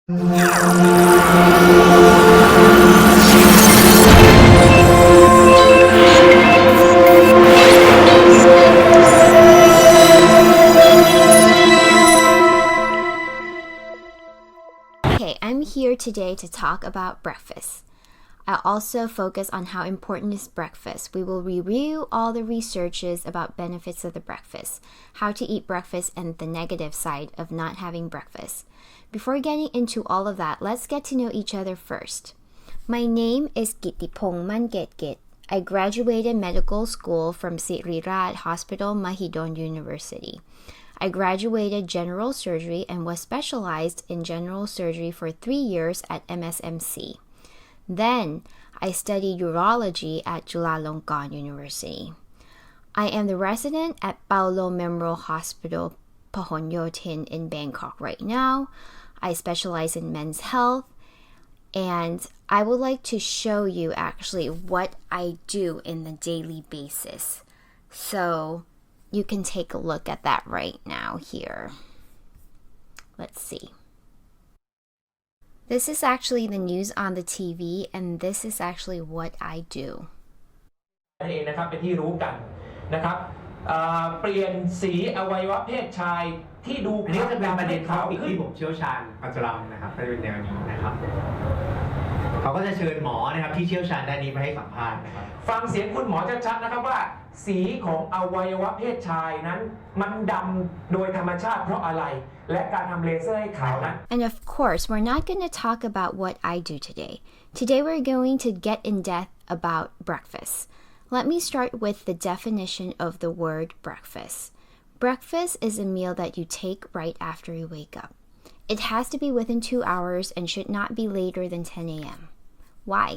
Okay, I'm here today to talk about breakfast. I also focus on how important is breakfast. We will review all the researches about benefits of the breakfast, how to eat breakfast, and the negative side of not having breakfast. Before getting into all of that, let's get to know each other first. My name is Gittipong Mangetgit. I graduated medical school from Siriraj Hospital, Mahidol University. I graduated general surgery and was specialized in general surgery for 3 years at MSMC. Then, I studied urology at Chulalongkorn University. I am the resident at Paulo Memorial Hospital, Pahon Yotin in Bangkok right now. I specialize in men's health, and I would like to show you actually what I do in the daily basis. So, you can take a look at that right now here. Let's see. This is actually the news on the TV, and this is actually what I do. นั่นเองนะครับเป็นที่รู้กันนะครับเปลี่ยนสีอวัยวะเพศชายที่ดู อันนี้ก็จะเป็นประเด็นท็อปิก ขึ้น ที่ผมเชี่ยวชาญประจำนะครับก็จะเป็นแนวนี้นะครับเขาก็จะเชิญหมอนะครับที่เชี่ยวชาญด้านนี้มาให้สัมภาษณ์นะครับ ฟังเสียงคุณหมอชัดๆนะครับว่าสีของอวัยวะเพศชายนั้นมันดำโดยธรรมชาติเพราะอะไรและการทำเลเซอร์ให้ขาวนั้น And of course, we're not going to talk about what I do today. Today we're going to get in depth about breakfast. Let me start with the definition of the word breakfast. Breakfast is a meal that you take right after you wake up. It has to be within 2 hours and should not be later than 10 a.m. Why?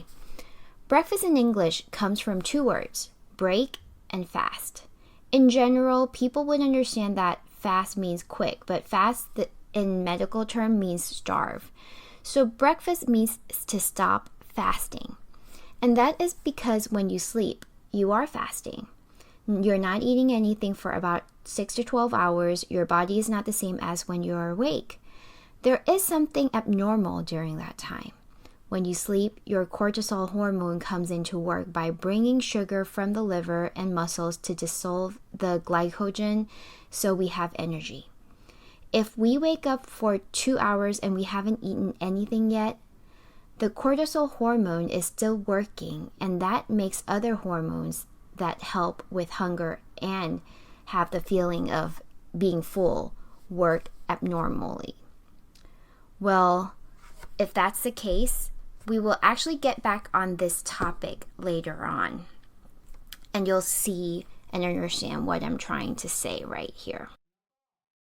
Breakfast in English comes from 2 words, break and fast. In general, people would understand that fast means quick, but fast in medical term means starve. So breakfast means to stop fasting. And that is because when you sleep, you are fasting. You're not eating anything for about 6 to 12 hours. Your body is not the same as when you're awake. There is something abnormal during that time. When you sleep, your cortisol hormone comes into work by bringing sugar from the liver and muscles to dissolve the glycogen so we have energy. If we wake up for 2 hours and we haven't eaten anything yet, the cortisol hormone is still working, and that makes other hormones that help with hunger and have the feeling of being full work abnormally. Well, if that's the case, we will actually get back on this topic later on, and you'll see and understand what I'm trying to say right here.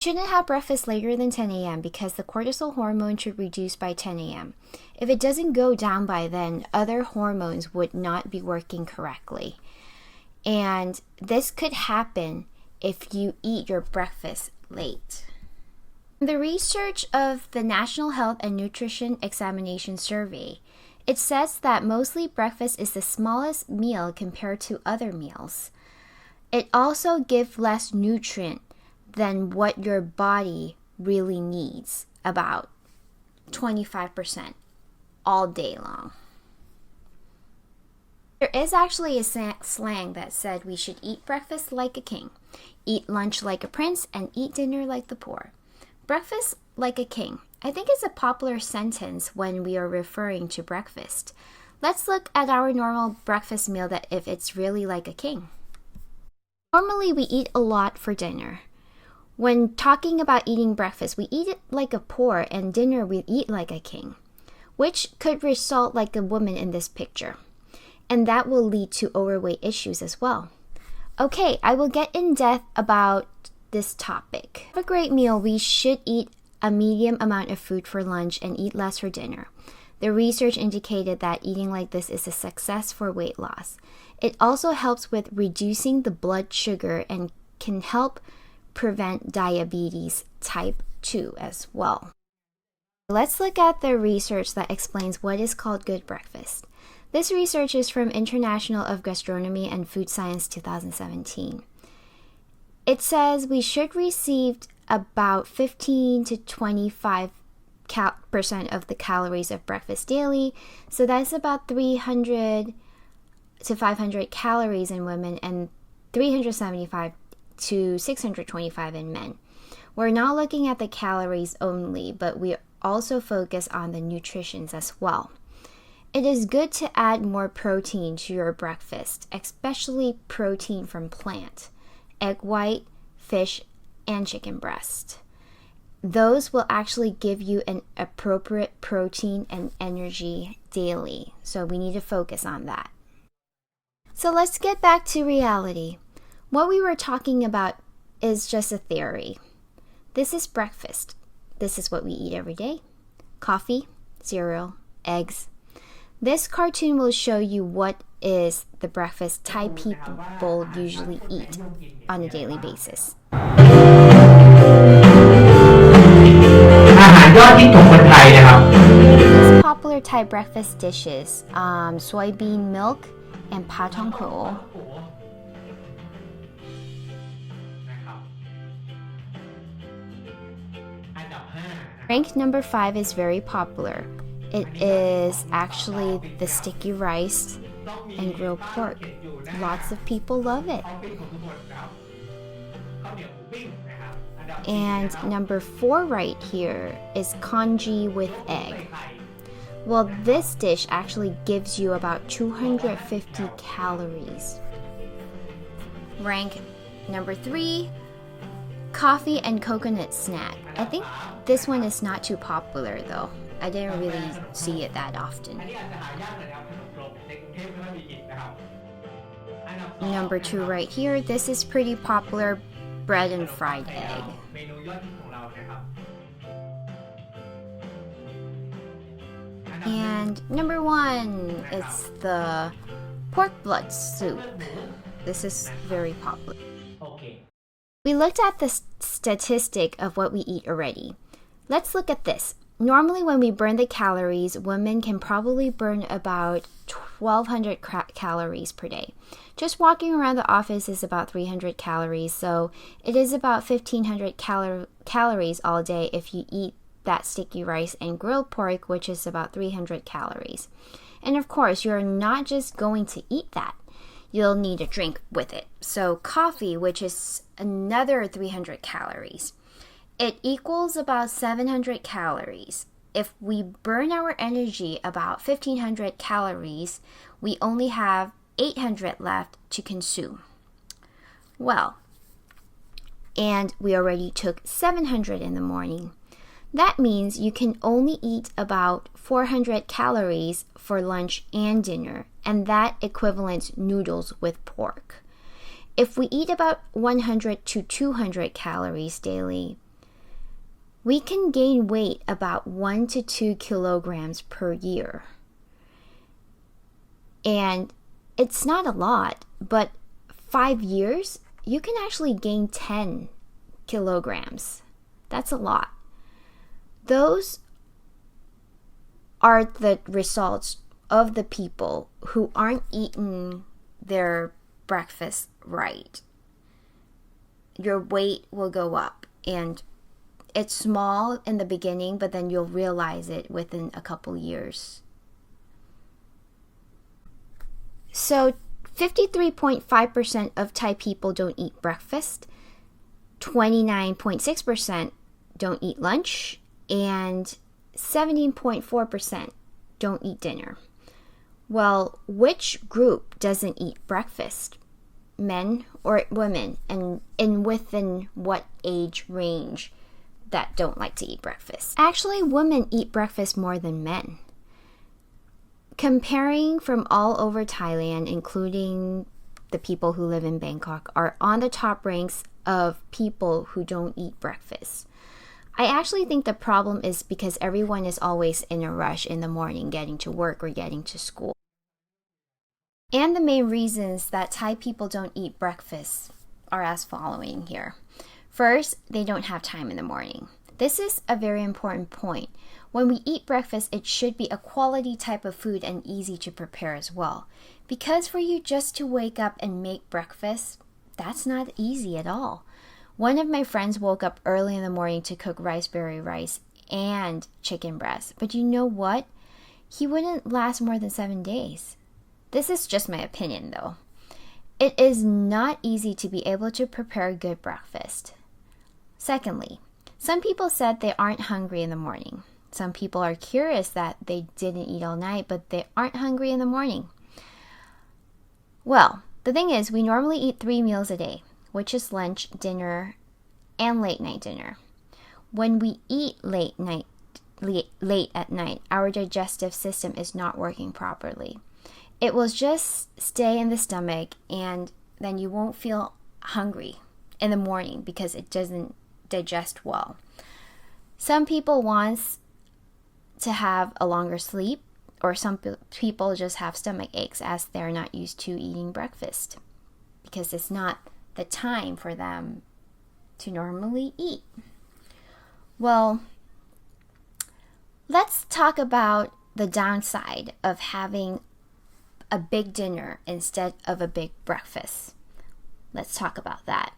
You shouldn't have breakfast later than 10 a.m. because the cortisol hormone should reduce by 10 a.m. If it doesn't go down by then, other hormones would not be working correctly. And this could happen if you eat your breakfast late. The research of the National Health and Nutrition Examination Survey, it says that mostly breakfast is the smallest meal compared to other meals. It also gives less nutrient than what your body really needs, about 25% all day long. There is actually a slang that said we should eat breakfast like a king, eat lunch like a prince, and eat dinner like the poor. Breakfast like a king. I think it's a popular sentence when we are referring to breakfast. Let's look at our normal breakfast meal that if it's really like a king. Normally we eat a lot for dinner. When talking about eating breakfast, we eat it like a poor, and dinner we eat like a king, which could result like a woman in this picture. And that will lead to overweight issues as well. Okay, I will get in depth about this topic. For a great meal, we should eat a medium amount of food for lunch and eat less for dinner. The research indicated that eating like this is a success for weight loss. It also helps with reducing the blood sugar and can help prevent diabetes type 2 as well. Let's look at the research that explains what is called good breakfast. This research is from International of Gastronomy and Food Science 2017. It says we should receive about 15 to 25 percent of the calories of breakfast daily. So that's about 300 to 500 calories in women and 375 to 625 in men. We're not looking at the calories only, but we also focus on the nutrition as well. It is good to add more protein to your breakfast, especially protein from plant, egg white, fish, and chicken breast. Those will actually give you an appropriate protein and energy daily, so we need to focus on that. So let's get back to reality. What we were talking about is just a theory. This is breakfast. This is what we eat every day. Coffee, cereal, eggs. This cartoon will show you what is the breakfast Thai people usually eat on a daily basis. อาหารยอดฮิตของคนไทยนะครับ These popular Thai breakfast dishes, soybean milk and pa tong ko. Rank number 5 is very popular. It is actually the sticky rice and grilled pork. Lots of people love it. And number 4 right here is congee with egg. Well, this dish actually gives you about 250 calories. Rank number 3, coffee and coconut snack. I think this one is not too popular though. I didn't really see it that often. Number 2 right here, this is pretty popular, bread and fried egg. And number 1 is the pork blood soup. This is very popular. We looked at the statistic of what we eat already. Let's look at this. Normally when we burn the calories, women can probably burn about 1,200 calories per day. Just walking around the office is about 300 calories, so it is about 1,500 calories all day if you eat that sticky rice and grilled pork, which is about 300 calories. And of course, you're not just going to eat that. You'll need a drink with it. So coffee, which is another 300 calories. It equals about 700 calories. If we burn our energy about 1,500 calories, we only have 800 left to consume. Well, and we already took 700 in the morning. That means you can only eat about 400 calories for lunch and dinner, and that equivalents noodles with pork. If we eat about 100 to 200 calories daily, we can gain weight about 1 to 2 kilograms per year. And it's not a lot, but 5 years, you can actually gain 10 kilograms. That's a lot. Those are the results of the people who aren't eating their breakfast right. Your weight will go up, and it's small in the beginning, but then you'll realize it within a couple years. So 53.5% of Thai people don't eat breakfast, 29.6% don't eat lunch, and 17.4% don't eat dinner. Well, which group doesn't eat breakfast? Men or women? And within what age range that don't like to eat breakfast? Actually, women eat breakfast more than men. Comparing from all over Thailand, including the people who live in Bangkok, are on the top ranks of people who don't eat breakfast. I actually think the problem is because everyone is always in a rush in the morning getting to work or getting to school. And the main reasons that Thai people don't eat breakfast are as following here. First, they don't have time in the morning. This is a very important point. When we eat breakfast, it should be a quality type of food and easy to prepare as well. Because for you just to wake up and make breakfast, that's not easy at all. One of my friends woke up early in the morning to cook riceberry rice, and chicken breast. But you know what? He wouldn't last more than 7 days. This is just my opinion though. It is not easy to be able to prepare a good breakfast. Secondly, some people said they aren't hungry in the morning. Some people are curious that they didn't eat all night, but they aren't hungry in the morning. Well, the thing is, we normally eat 3 meals a day, which is lunch, dinner, and late night dinner. When we eat late at night, our digestive system is not working properly. It will just stay in the stomach, and then you won't feel hungry in the morning because it doesn't digest well. Some people want to have a longer sleep, or some people just have stomach aches as they're not used to eating breakfast because it's not the time for them to normally eat. Well, let's talk about the downside of having a big dinner instead of a big breakfast. Let's talk about that.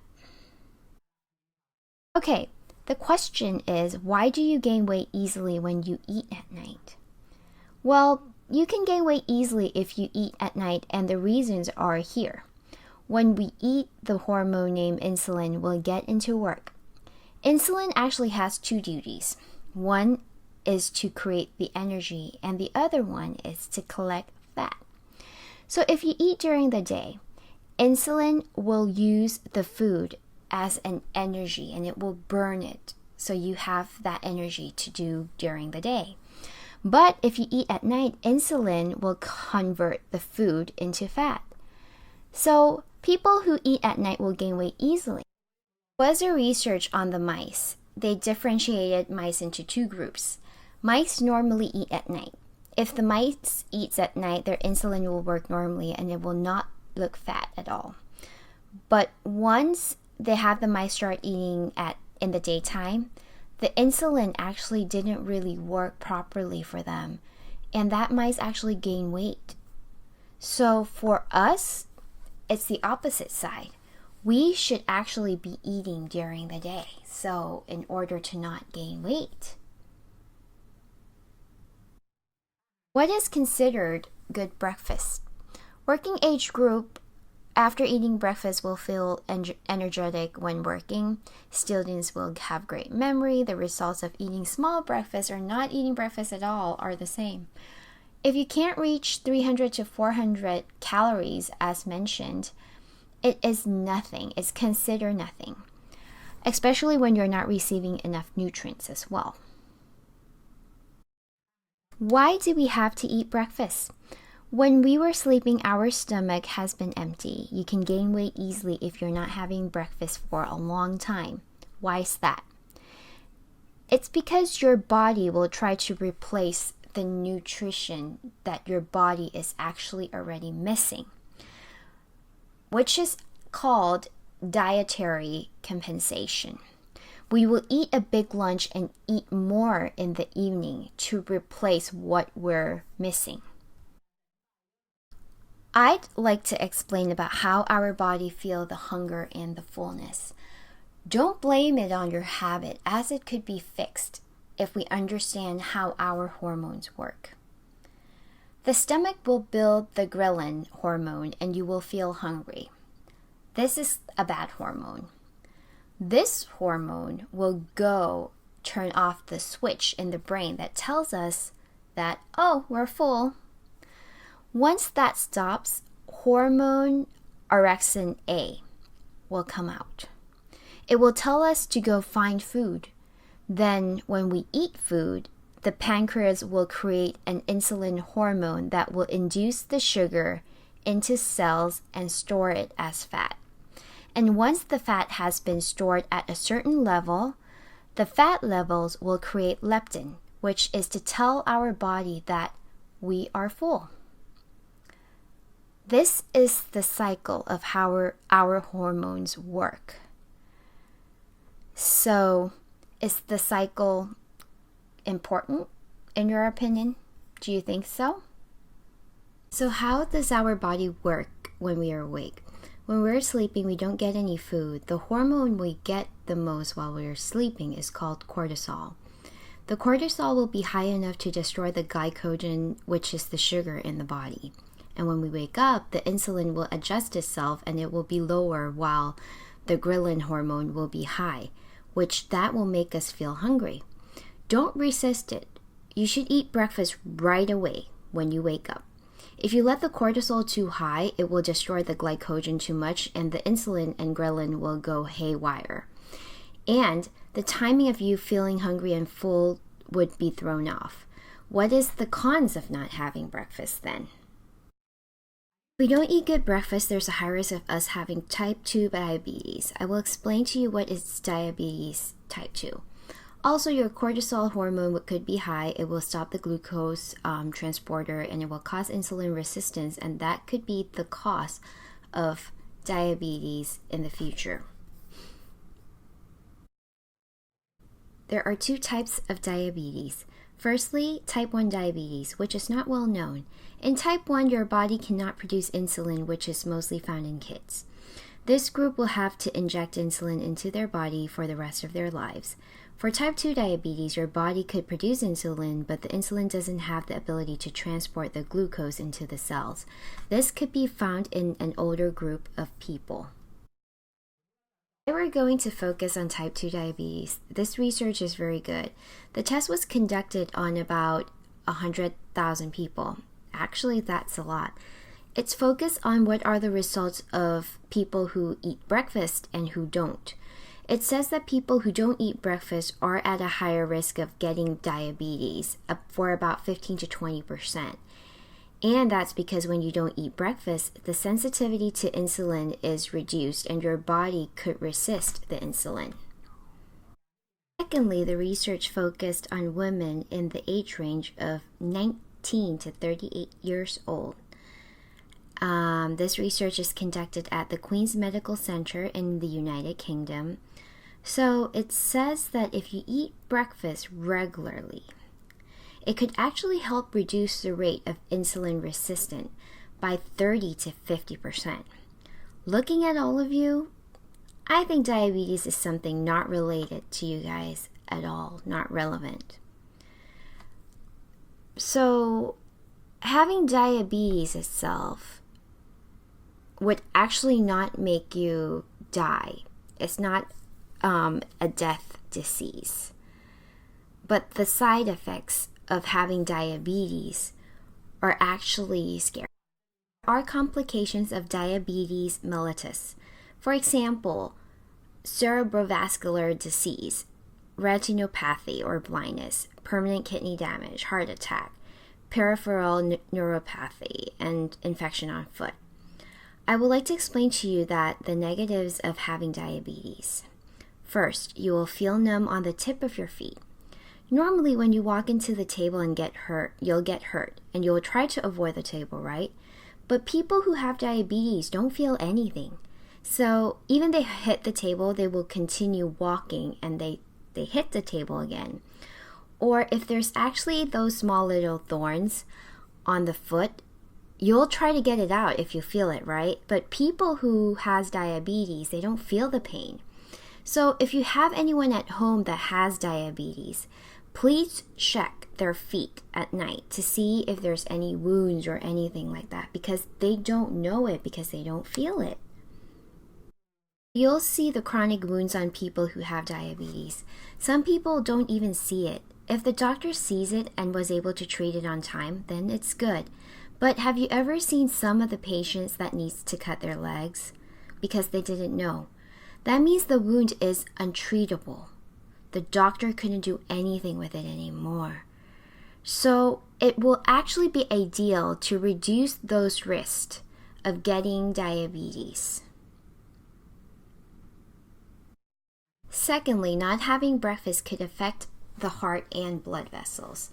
Okay, the question is, why do you gain weight easily when you eat at night? Well, you can gain weight easily if you eat at night, and the reasons are here. When we eat, the hormone named insulin will get into work. Insulin actually has 2 duties. One is to create the energy, and the other one is to collect fat. So if you eat during the day, insulin will use the food as an energy and it will burn it, so you have that energy to do during the day. But if you eat at night, insulin will convert the food into fat. So people who eat at night will gain weight easily. There was a research on the mice. They differentiated mice into 2 groups. Mice normally eat at night. If the mice eats at night, their insulin will work normally and it will not look fat at all. But once they have the mice start eating in the daytime, the insulin actually didn't really work properly for them, and that mice actually gain weight. So for us, it's the opposite side. We should actually be eating during the day, so in order to not gain weight. What is considered good breakfast? Working age group, after eating breakfast, will feel energetic when working. Students will have great memory. The results of eating small breakfast or not eating breakfast at all are the same. If you can't reach 300 to 400 calories as mentioned, it is nothing. It's considered nothing, especially when you're not receiving enough nutrients as well. Why do we have to eat breakfast? When we were sleeping, our stomach has been empty. You can gain weight easily if you're not having breakfast for a long time. Why is that? It's because your body will try to replace the nutrition that your body is actually already missing, which is called dietary compensation. We will eat a big lunch and eat more in the evening to replace what we're missing. I'd like to explain about how our body feels the hunger and the fullness. Don't blame it on your habit, as it could be fixed if we understand how our hormones work. The stomach will build the ghrelin hormone and you will feel hungry. This is a bad hormone. This hormone will turn off the switch in the brain that tells us that, oh, we're full. Once that stops, hormone orexin A will come out. It will tell us to go find food. Then when we eat food, the pancreas will create an insulin hormone that will induce the sugar into cells and store it as fat. And once the fat has been stored at a certain level, the fat levels will create leptin, which is to tell our body that we are full. This is the cycle of how our hormones work. So, is the cycle important in your opinion? Do you think so? So how does our body work when we are awake? When we're sleeping, we don't get any food. The hormone we get the most while we're sleeping is called cortisol. The cortisol will be high enough to destroy the glycogen, which is the sugar in the body. And when we wake up, the insulin will adjust itself and it will be lower while the ghrelin hormone will be high, which that will make us feel hungry. Don't resist it. You should eat breakfast right away when you wake up. If you let the cortisol too high, it will destroy the glycogen too much and the insulin and ghrelin will go haywire. And the timing of you feeling hungry and full would be thrown off. What is the cons of not having breakfast then? If we don't eat good breakfast, there's a high risk of us having type 2 diabetes. I will explain to you what is diabetes type 2. Also, your cortisol hormone could be high. It will stop the glucose transporter and it will cause insulin resistance, and that could be the cause of diabetes in the future. There are two types of diabetes. Firstly, type 1 diabetes, which is not well known. In type 1, your body cannot produce insulin, which is mostly found in kids. This group will have to inject insulin into their body for the rest of their lives. For type 2 diabetes, your body could produce insulin, but the insulin doesn't have the ability to transport the glucose into the cells. This could be found in an older group of people. We're going to focus on type 2 diabetes. This research is very good. The test was conducted on about 100,000 people. Actually, that's a lot. It's focused on what are the results of people who eat breakfast and who don't. It says that people who don't eat breakfast are at a higher risk of getting diabetes, up for about 15 to 20%. And that's because when you don't eat breakfast, the sensitivity to insulin is reduced and your body could resist the insulin. Secondly, the research focused on women in the age range of 19 to 38 years old. This research is conducted at the Queen's Medical Center in the United Kingdom. So it says that if you eat breakfast regularly, it could actually help reduce the rate of insulin resistance by 30 to 50%. Looking at all of you, I think diabetes is something not related to you guys at all, not relevant. So having diabetes itself would actually not make you die. It's not a death disease. But the side effects of having diabetes are actually scary. There are complications of diabetes mellitus. For example, cerebrovascular disease, retinopathy or blindness, permanent kidney damage, heart attack, peripheral neuropathy, and infection on foot. I would like to explain to you that the negatives of having diabetes. First, you will feel numb on the tip of your feet. Normally, when you walk into the table and get hurt, you'll get hurt, and you'll try to avoid the table, right? But people who have diabetes don't feel anything. So even they hit the table, they will continue walking and they hit the table again. Or if there's actually those small little thorns on the foot, you'll try to get it out if you feel it, right? But people who has diabetes, they don't feel the pain. So if you have anyone at home that has diabetes, please check their feet at night to see if there's any wounds or anything like that, because they don't know it because they don't feel it. You'll see the chronic wounds on people who have diabetes. Some people don't even see it. If the doctor sees it and was able to treat it on time, then it's good. But have you ever seen some of the patients that needs to cut their legs because they didn't know? That means the wound is untreatable. The doctor couldn't do anything with it anymore. So it will actually be ideal to reduce those risks of getting diabetes. Secondly, not having breakfast could affect the heart and blood vessels.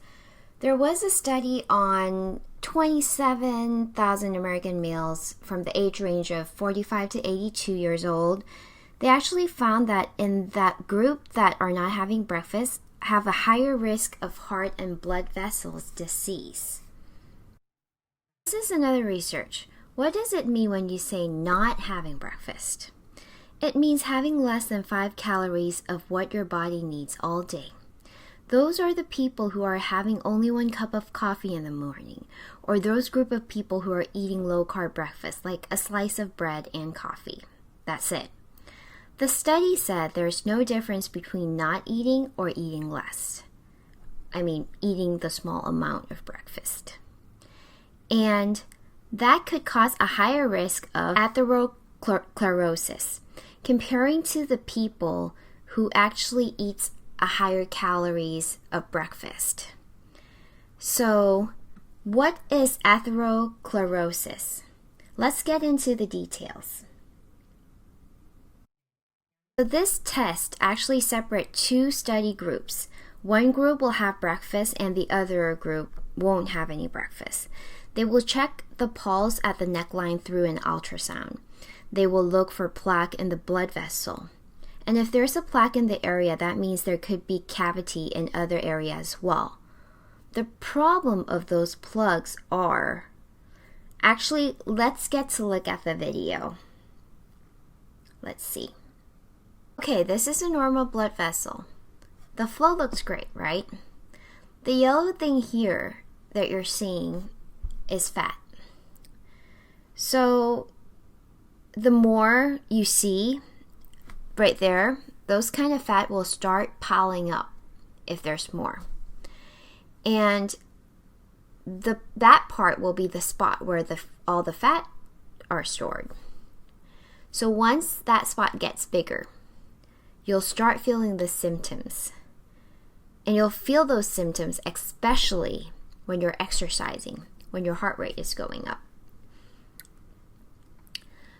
There was a study on 27,000 American males from the age range of 45 to 82 years old. They actually found that in that group that are not having breakfast have a higher risk of heart and blood vessels disease. This is another research. What does it mean when you say not having breakfast? It means having less than 5 calories of what your body needs all day. Those are the people who are having only 1 cup of coffee in the morning, or those group of people who are eating low-carb breakfast, like a slice of bread and coffee. That's it. The study said there's no difference between not eating or eating less. I mean, eating the small amount of breakfast. And that could cause a higher risk of atherosclerosis, comparing to the people who actually eats a higher calories of breakfast. So, what is atherosclerosis? Let's get into the details. So this test actually separates 2 study groups. One group will have breakfast and the other group won't have any breakfast. They will check the pulse at the neckline through an ultrasound. They will look for plaque in the blood vessel. And if there's a plaque in the area, that means there could be cavity in other areas as well. The problem of those plugs are... Actually, let's get to look at the video. Let's see. Okay, this is a normal blood vessel. The flow looks great, right? The yellow thing here that you're seeing is fat. So the more you see right there, those kind of fat will start piling up if there's more. And that part will be the spot where all the fat are stored. So once that spot gets bigger, you'll start feeling the symptoms. And you'll feel those symptoms especially when you're exercising, when your heart rate is going up.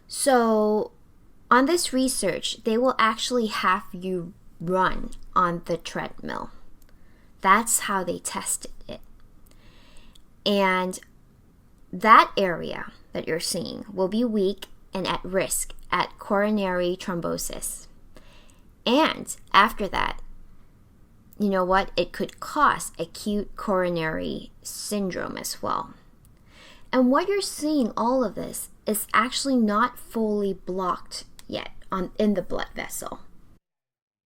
So on this research, they will actually have you run on the treadmill. That's how they tested it. And that area that you're seeing will be weak and at risk at coronary thrombosis. And after that, you know what? It could cause acute coronary syndrome as well. And what you're seeing, all of this, is actually not fully blocked yet in the blood vessel.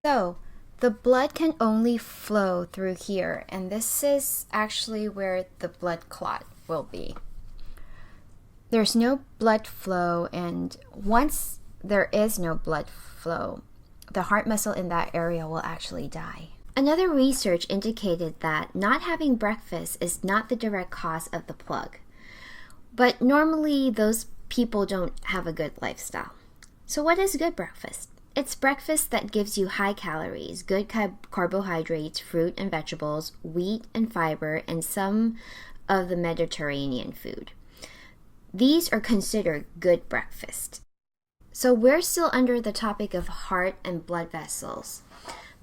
So the blood can only flow through here, and this is actually where the blood clot will be. There's no blood flow, and once there is no blood flow, the heart muscle in that area will actually die. Another research indicated that not having breakfast is not the direct cause of the plug. But normally those people don't have a good lifestyle. So what is good breakfast? It's breakfast that gives you high calories, good carbohydrates, fruit and vegetables, wheat and fiber, and some of the Mediterranean food. These are considered good breakfast. So we're still under the topic of heart and blood vessels.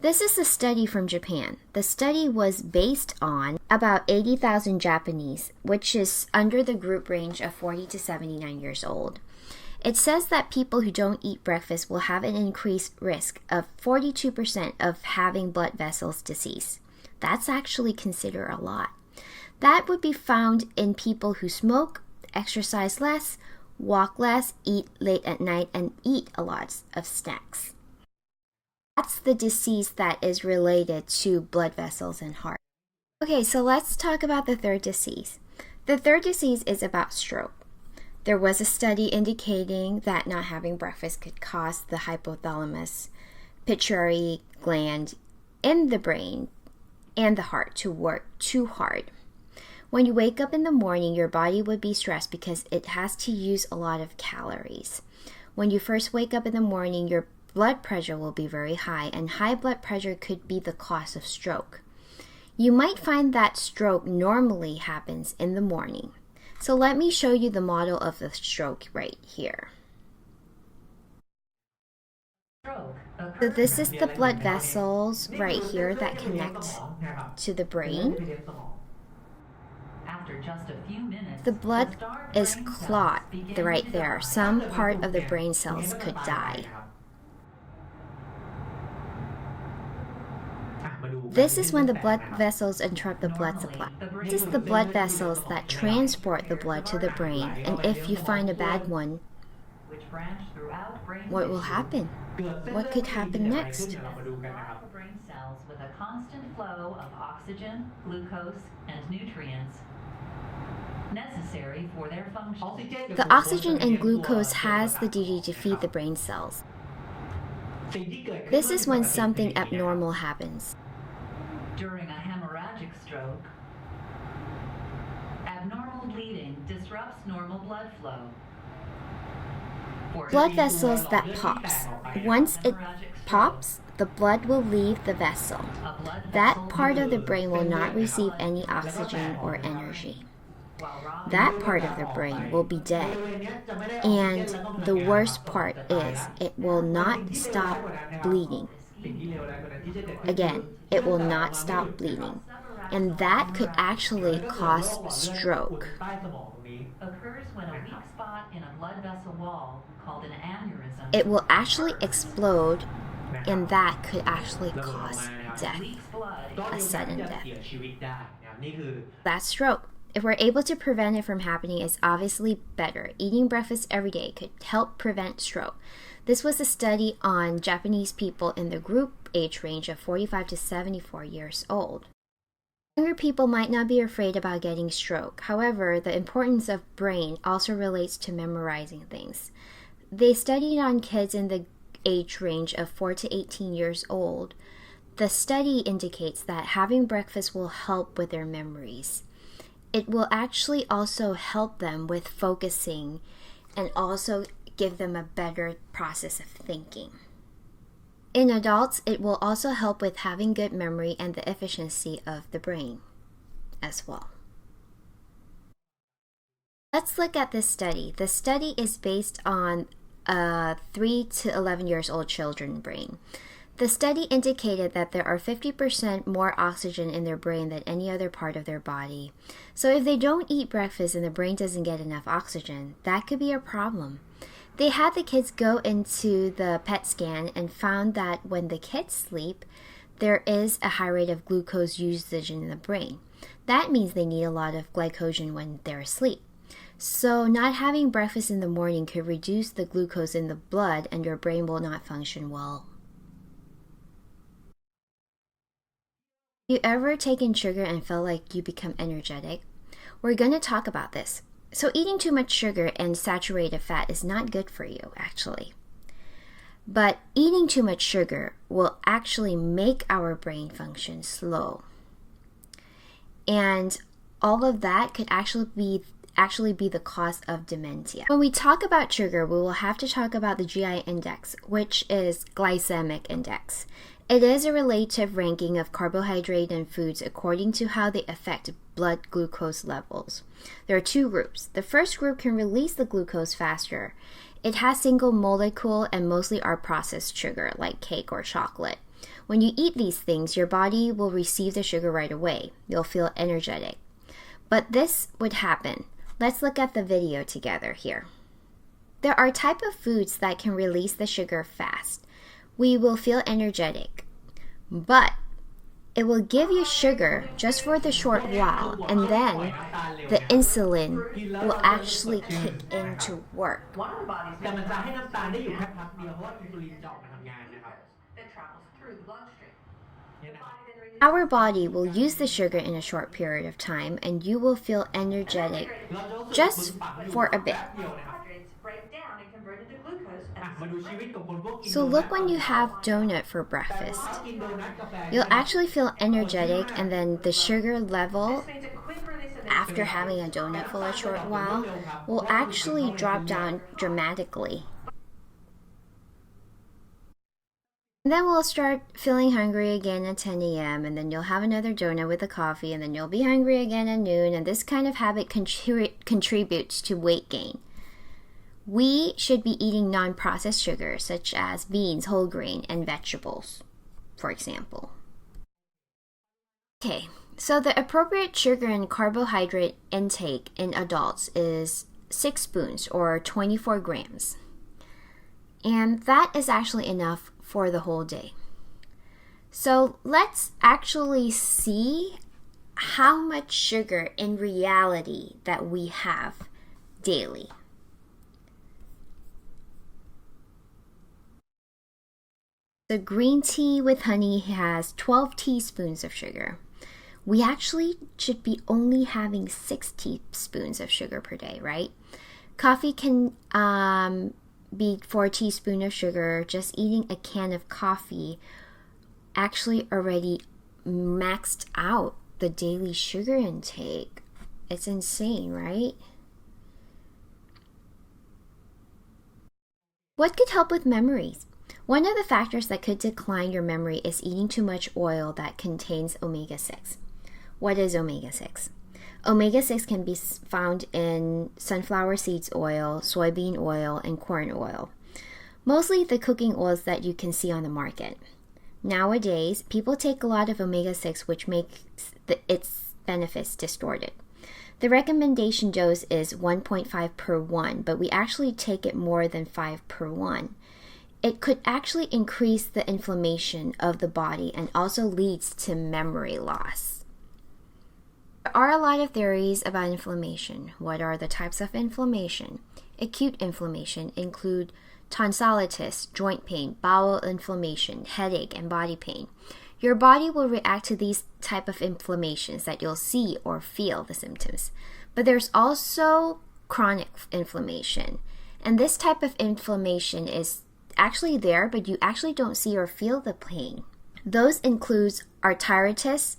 This is a study from Japan. The study was based on about 80,000 Japanese, which is under the group range of 40 to 79 years old. It says that people who don't eat breakfast will have an increased risk of 42% of having blood vessels disease. That's actually considered a lot. That would be found in people who smoke, exercise less, walk less, eat late at night, and eat a lot of snacks. That's the disease that is related to blood vessels and heart. Okay, so let's talk about the third disease. The third disease is about stroke. There was a study indicating that not having breakfast could cause the hypothalamus pituitary gland in the brain and the heart to work too hard. When you wake up in the morning, your body would be stressed because it has to use a lot of calories. When you first wake up in the morning, your blood pressure will be very high, and high blood pressure could be the cause of stroke. You might find that stroke normally happens in the morning. So let me show you the model of the stroke right here. So this is the blood vessels right here that connect to the brain. The blood is clotted right there. Some part of the brain cells could die. This is when the blood vessels interrupt the blood supply. This is the blood vessels that transport the blood to the brain, and if you find a bad one, what will happen? What could happen next? cells with a constant flow of oxygen, glucose, and nutrients necessary for their function. The oxygen and glucose has the duty to feed the brain cells. This is when something abnormal happens. During a hemorrhagic stroke, abnormal bleeding disrupts normal blood flow. Blood vessels that pops. Once it pops, the blood will leave the vessel. That part of the brain will not receive any oxygen or energy. That part of the brain will be dead. And the worst part is it will not stop bleeding. Again, it will not stop bleeding. And that could actually cause stroke. Occurs when a weak spot in a blood vessel wall, called an aneurysm, It will actually explode, and that could actually cause death, a sudden death. That's stroke. If we're able to prevent it from happening, it's obviously better. Eating breakfast every day could help prevent stroke. This was a study on Japanese people in the group age range of 45 to 74 years old. Younger people might not be afraid about getting stroke. However, the importance of brain also relates to memorizing things. They studied on kids in the age range of 4 to 18 years old. The study indicates that having breakfast will help with their memories. It will actually also help them with focusing and also give them a better process of thinking. In adults, it will also help with having good memory and the efficiency of the brain as well. Let's look at this study. The study is based on a 3 to 11 years old children brain. The study indicated that there are 50% more oxygen in their brain than any other part of their body. So if they don't eat breakfast and the brain doesn't get enough oxygen, that could be a problem. They had the kids go into the PET scan and found that when the kids sleep, there is a high rate of glucose usage in the brain. That means they need a lot of glycogen when they're asleep. So not having breakfast in the morning could reduce the glucose in the blood and your brain will not function well. Have you ever taken sugar and felt like you become energetic? We're going to talk about this. So eating too much sugar and saturated fat is not good for you, actually. But eating too much sugar will actually make our brain function slow. And all of that could actually be the cause of dementia. When we talk about sugar, we will have to talk about the GI index, which is glycemic index. It is a relative ranking of carbohydrate and foods according to how they affect blood glucose levels. There are two groups. The first group can release the glucose faster. It has single molecule and mostly are processed sugar like cake or chocolate. When you eat these things, your body will receive the sugar right away. You'll feel energetic. But this would happen. Let's look at the video together here. There are type of foods that can release the sugar fast. We will feel energetic, but it will give you sugar just for the short while, and then the insulin will actually kick into work. that travels through the bloodstream. Our body will use the sugar in a short period of time, and you will feel energetic just for a bit. Break down and convert into glucose. So look when you have donut for breakfast. You'll actually feel energetic, and then the sugar level after having a donut for a short while will actually drop down dramatically. And then we'll start feeling hungry again at 10 a.m. and then you'll have another donut with a coffee and then you'll be hungry again at noon, and this kind of habit contributes to weight gain. We should be eating non-processed sugars such as beans, whole grain, and vegetables, for example. Okay, so the appropriate sugar and carbohydrate intake in adults is 6 spoons or 24 grams. And that is actually enough for the whole day. So let's actually see how much sugar in reality that we have daily. the green tea with honey has 12 teaspoons of sugar. We actually should be only having 6 teaspoons of sugar per day, right? Coffee can be 4 teaspoons of sugar. Just eating a can of coffee actually already maxed out the daily sugar intake. It's insane, right? What could help with memories? One of the factors that could decline your memory is eating too much oil that contains omega-6. What is omega-6? Omega-6 can be found in sunflower seeds oil, soybean oil, and corn oil. Mostly the cooking oils that you can see on the market. Nowadays, people take a lot of omega-6, which makes its benefits distorted. The recommendation dose is 1.5 per 1, but we actually take it more than 5 per 1. It could actually increase the inflammation of the body and also leads to memory loss. There are a lot of theories about inflammation. What are the types of inflammation? Acute inflammation include tonsillitis, joint pain, bowel inflammation, headache, and body pain. Your body will react to these type of inflammations that you'll see or feel the symptoms. But there's also chronic inflammation. And this type of inflammation is actually there, but you actually don't see or feel the pain. Those include arthritis,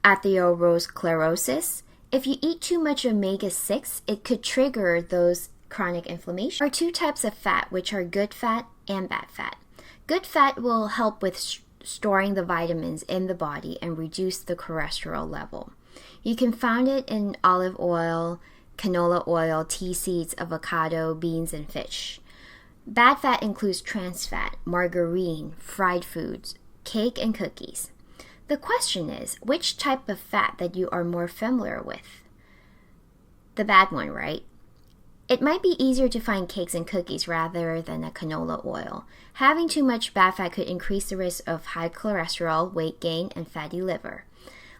atherosclerosis. If you eat too much omega-6, it could trigger those chronic inflammation. There are 2 types of fat, which are good fat and bad fat. Good fat will help with storing the vitamins in the body and reduce the cholesterol level. You can find it in olive oil, canola oil, tea seeds, avocado, beans, and fish. Bad fat includes trans fat, margarine, fried foods, cake, and cookies. The question is, which type of fat that you are more familiar with? The bad one, right? It might be easier to find cakes and cookies rather than a canola oil. Having too much bad fat could increase the risk of high cholesterol, weight gain, and fatty liver.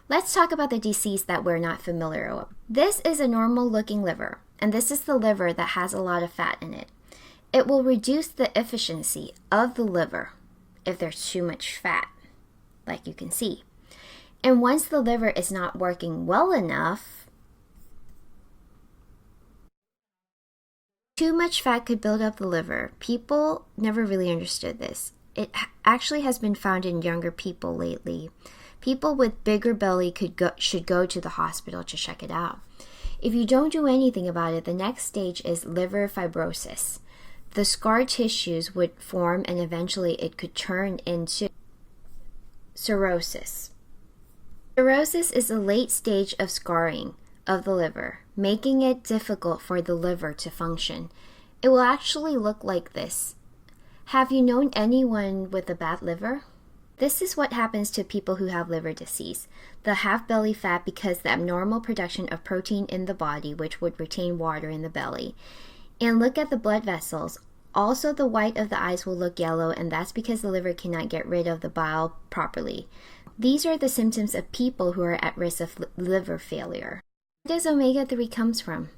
Let's talk about the disease that we're not familiar with. This is a normal looking liver, and this is the liver that has a lot of fat in it. It will reduce the efficiency of the liver if there's too much fat, like you can see. And once the liver is not working well enough, too much fat could build up the liver. People never really understood this. It actually has been found in younger people lately. People with bigger belly should go to the hospital to check it out. If you don't do anything about it, the next stage is liver fibrosis. The scar tissues would form and eventually it could turn into cirrhosis. Cirrhosis is a late stage of scarring of the liver, making it difficult for the liver to function. It will actually look like this. Have you known anyone with a bad liver? This is what happens to people who have liver disease. They'll have belly fat because the abnormal production of protein in the body, which would retain water in the belly. And look at the blood vessels. Also, the white of the eyes will look yellow, and that's because the liver cannot get rid of the bile properly. These are the symptoms of people who are at risk of liver failure. Where does omega-3 comes from?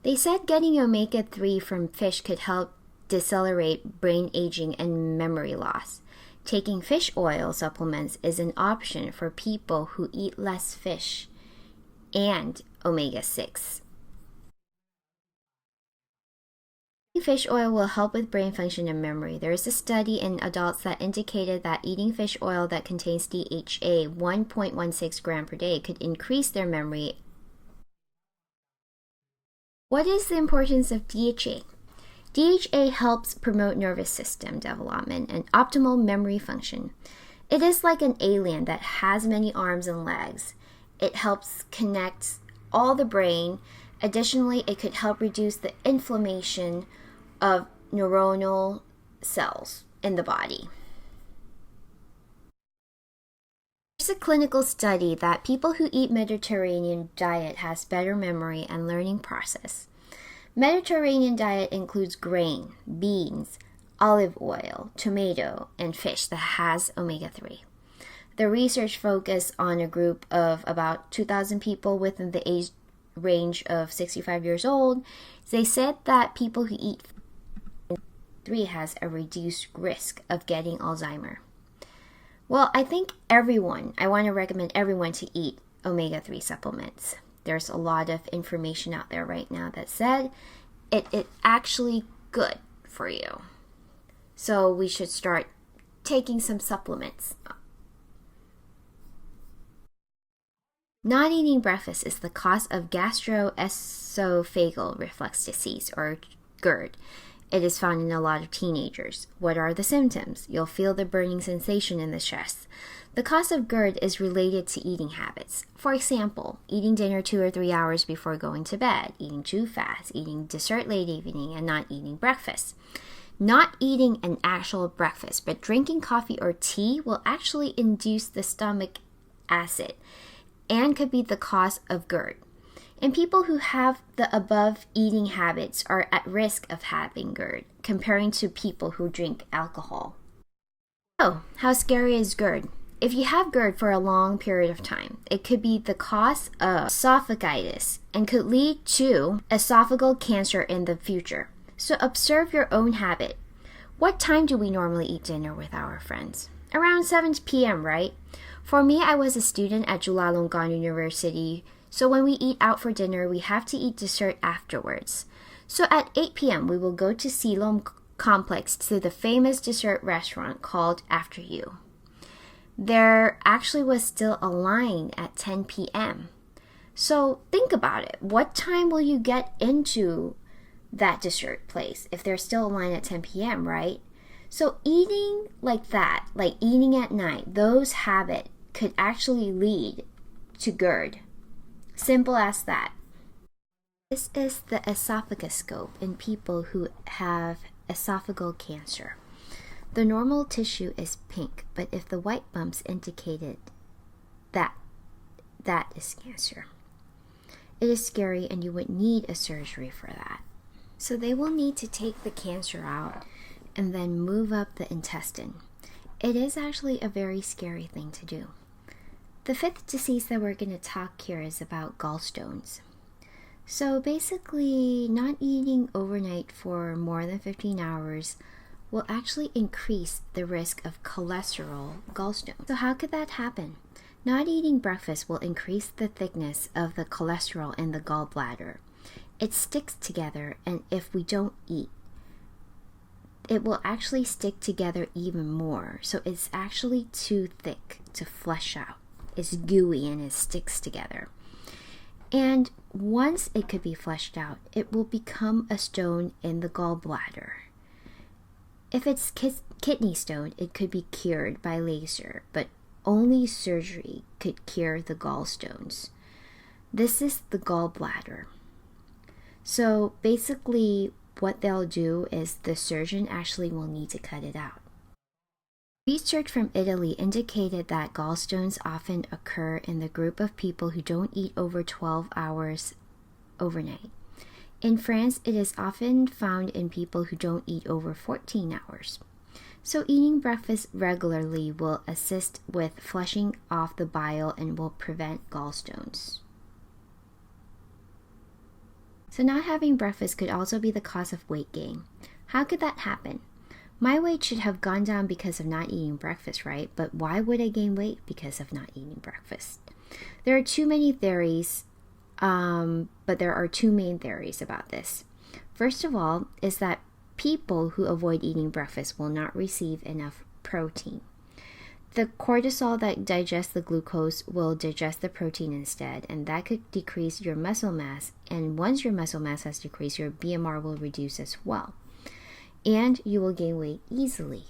They said getting omega-3 from fish could help decelerate brain aging and memory loss. Taking fish oil supplements is an option for people who eat less fish and omega-6. Fish oil will help with brain function and memory. There is a study in adults that indicated that eating fish oil that contains DHA 1.16 gram per day could increase their memory. What is the importance of DHA? DHA helps promote nervous system development and optimal memory function. It is like an alien that has many arms and legs. It helps connect all the brain. Additionally, it could help reduce the inflammation of neuronal cells in the body. There's a clinical study that people who eat Mediterranean diet has better memory and learning process. Mediterranean diet includes grain, beans, olive oil, tomato, and fish that has omega-3. The research focused on a group of about 2,000 people within the age range of 65 years old. They said that people who eat 3 has a reduced risk of getting Alzheimer's. Well, I think I want to recommend everyone to eat omega-3 supplements. There's a lot of information out there right now that said it's actually good for you. So we should start taking some supplements. Not eating breakfast is the cause of gastroesophageal reflux disease, or GERD. It is found in a lot of teenagers. What are the symptoms? You'll feel the burning sensation in the chest. The cause of GERD is related to eating habits. For example, eating dinner 2 or 3 hours before going to bed, eating too fast, eating dessert late evening, and not eating breakfast. Not eating an actual breakfast, but drinking coffee or tea will actually induce the stomach acid and could be the cause of GERD. And people who have the above eating habits are at risk of having GERD, comparing to people who drink alcohol. So, how scary is GERD? If you have GERD for a long period of time, it could be the cause of esophagitis and could lead to esophageal cancer in the future. So observe your own habit. What time do we normally eat dinner with our friends? Around 7 p.m., right? For me, I was a student at Chulalongkorn University, so when we eat out for dinner, we have to eat dessert afterwards. So at 8 p.m., we will go to Siloam Complex to the famous dessert restaurant called After You. There actually was still a line at 10 p.m. So think about it. What time will you get into that dessert place if there's still a line at 10 p.m., right? So eating like that, like eating at night, those habits could actually lead to GERD. Simple as that. This is the esophagoscope in people who have esophageal cancer. The normal tissue is pink, but if the white bumps indicated that is cancer. It is scary and you would need a surgery for that. So they will need to take the cancer out and then move up the intestine. It is actually a very scary thing to do. The fifth disease that we're going to talk here is about gallstones. So basically, not eating overnight for more than 15 hours will actually increase the risk of cholesterol gallstones. So how could that happen? Not eating breakfast will increase the thickness of the cholesterol in the gallbladder. It sticks together, and if we don't eat, it will actually stick together even more. So it's actually too thick to flush out. It's gooey and it sticks together. And once it could be flushed out, it will become a stone in the gallbladder. If it's kidney stone, it could be cured by laser, but only surgery could cure the gallstones. This is the gallbladder. So basically, what they'll do is the surgeon actually will need to cut it out. Research from Italy indicated that gallstones often occur in the group of people who don't eat over 12 hours overnight. In France, it is often found in people who don't eat over 14 hours. So eating breakfast regularly will assist with flushing off the bile and will prevent gallstones. So not having breakfast could also be the cause of weight gain. How could that happen? My weight should have gone down because of not eating breakfast, right? But why would I gain weight because of not eating breakfast? There are too many theories, but there are two main theories about this. First of all is that people who avoid eating breakfast will not receive enough protein. The cortisol that digests the glucose will digest the protein instead, and that could decrease your muscle mass. And once your muscle mass has decreased, your BMR will reduce as well. And you will gain weight easily.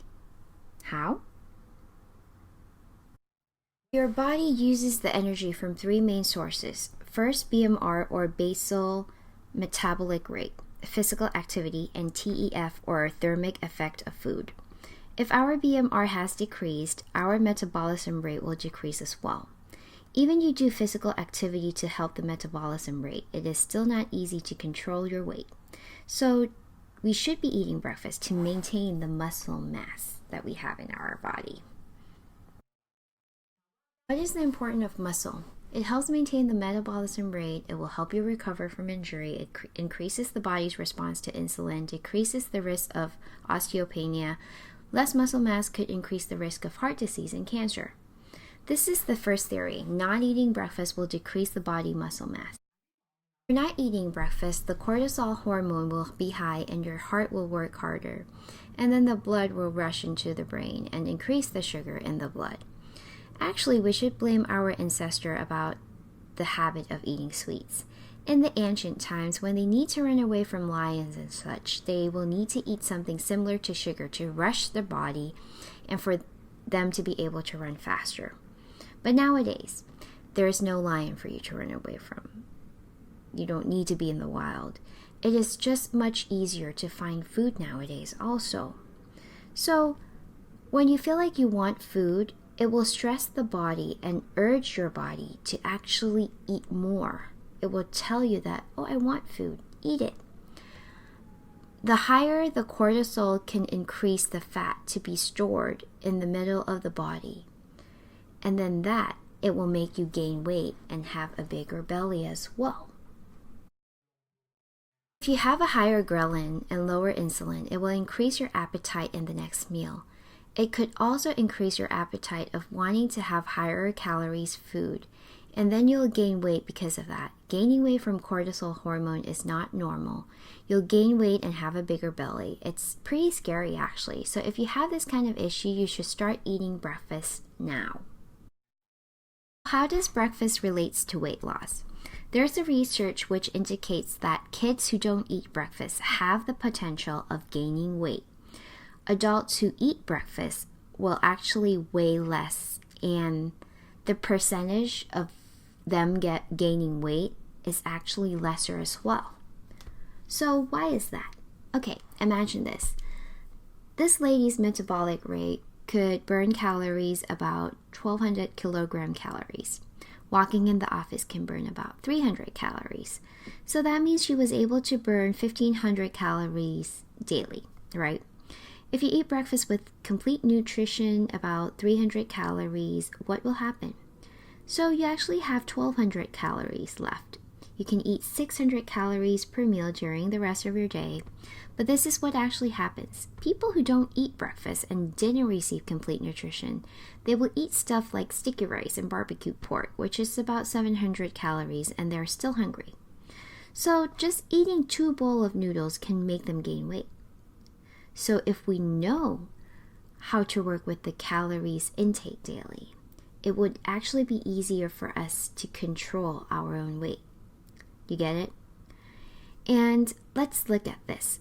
How? Your body uses the energy from three main sources. First, BMR, or basal metabolic rate, physical activity, and TEF, or thermic effect of food. If our BMR has decreased, our metabolism rate will decrease as well. Even you do physical activity to help the metabolism rate, it is still not easy to control your weight. So we should be eating breakfast to maintain the muscle mass that we have in our body. What is the importance of muscle? It helps maintain the metabolism rate, it will help you recover from injury, it increases the body's response to insulin, decreases the risk of osteopenia, Less muscle mass could increase the risk of heart disease and cancer. This is the first theory. Not eating breakfast will decrease the body muscle mass. If you're not eating breakfast, the cortisol hormone will be high and your heart will work harder. And then the blood will rush into the brain and increase the sugar in the blood. Actually, we should blame our ancestor about the habit of eating sweets. In the ancient times, when they need to run away from lions and such, they will need to eat something similar to sugar to rush the body and for them to be able to run faster. But nowadays, there is no lion for you to run away from. You don't need to be in the wild. It is just much easier to find food nowadays also. So, when you feel like you want food, it will stress the body and urge your body to actually eat more. It will tell you that, oh, I want food, eat it. The higher the cortisol can increase the fat to be stored in the middle of the body. And then it will make you gain weight and have a bigger belly as well. If you have a higher ghrelin and lower insulin, it will increase your appetite in the next meal. It could also increase your appetite of wanting to have higher calories food, and then you'll gain weight because of that. Gaining weight from cortisol hormone is not normal. You'll gain weight and have a bigger belly. It's pretty scary actually. So if you have this kind of issue, you should start eating breakfast now. How does breakfast relates to weight loss? There's a research which indicates that kids who don't eat breakfast have the potential of gaining weight. Adults who eat breakfast will actually weigh less, and the percentage of them gaining weight is actually lesser as well. So why is that? Okay, imagine this. This lady's metabolic rate could burn calories about 1,200 kilogram calories. Walking in the office can burn about 300 calories. So that means she was able to burn 1,500 calories daily, right? If you eat breakfast with complete nutrition, about 300 calories, what will happen? So you actually have 1,200 calories left. You can eat 600 calories per meal during the rest of your day. But this is what actually happens. People who don't eat breakfast and didn't receive complete nutrition, they will eat stuff like sticky rice and barbecue pork, which is about 700 calories, and they're still hungry. So just eating 2 bowls of noodles can make them gain weight. So if we know how to work with the calories intake daily, it would actually be easier for us to control our own weight. You get it? And let's look at this.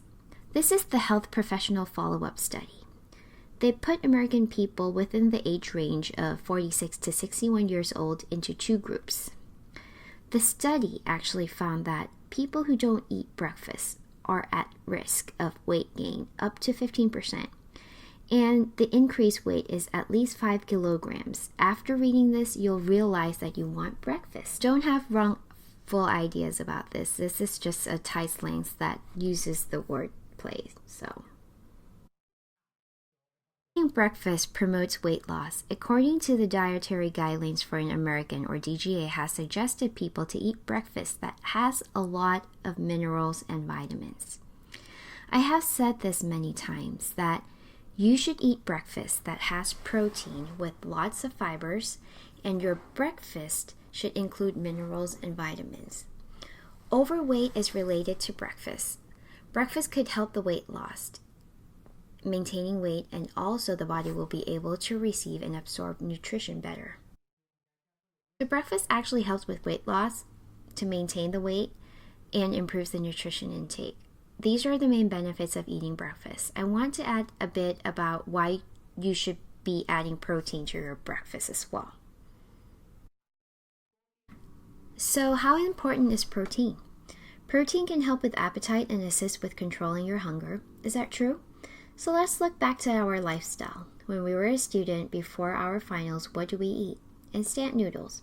This is the Health Professional Follow-Up Study. They put American people within the age range of 46 to 61 years old into 2 groups. The study actually found that people who don't eat breakfast are at risk of weight gain up to 15%. And the increased weight is at least 5 kilograms. After reading this, you'll realize that you want breakfast. Don't have wrongful ideas about this. This is just a Thai slang that uses the word play. So, eating breakfast promotes weight loss. According to the Dietary Guidelines for an American, or DGA, has suggested people to eat breakfast that has a lot of minerals and vitamins. I have said this many times that you should eat breakfast that has protein with lots of fibers, and your breakfast should include minerals and vitamins. Overweight is related to breakfast. Breakfast could help the weight loss, maintaining weight, and also the body will be able to receive and absorb nutrition better. So breakfast actually helps with weight loss, to maintain the weight, and improves the nutrition intake. These are the main benefits of eating breakfast. I want to add a bit about why you should be adding protein to your breakfast as well. So how important is protein? Protein can help with appetite and assist with controlling your hunger. Is that true? So let's look back to our lifestyle. When we were a student, before our finals, what do we eat? Instant noodles,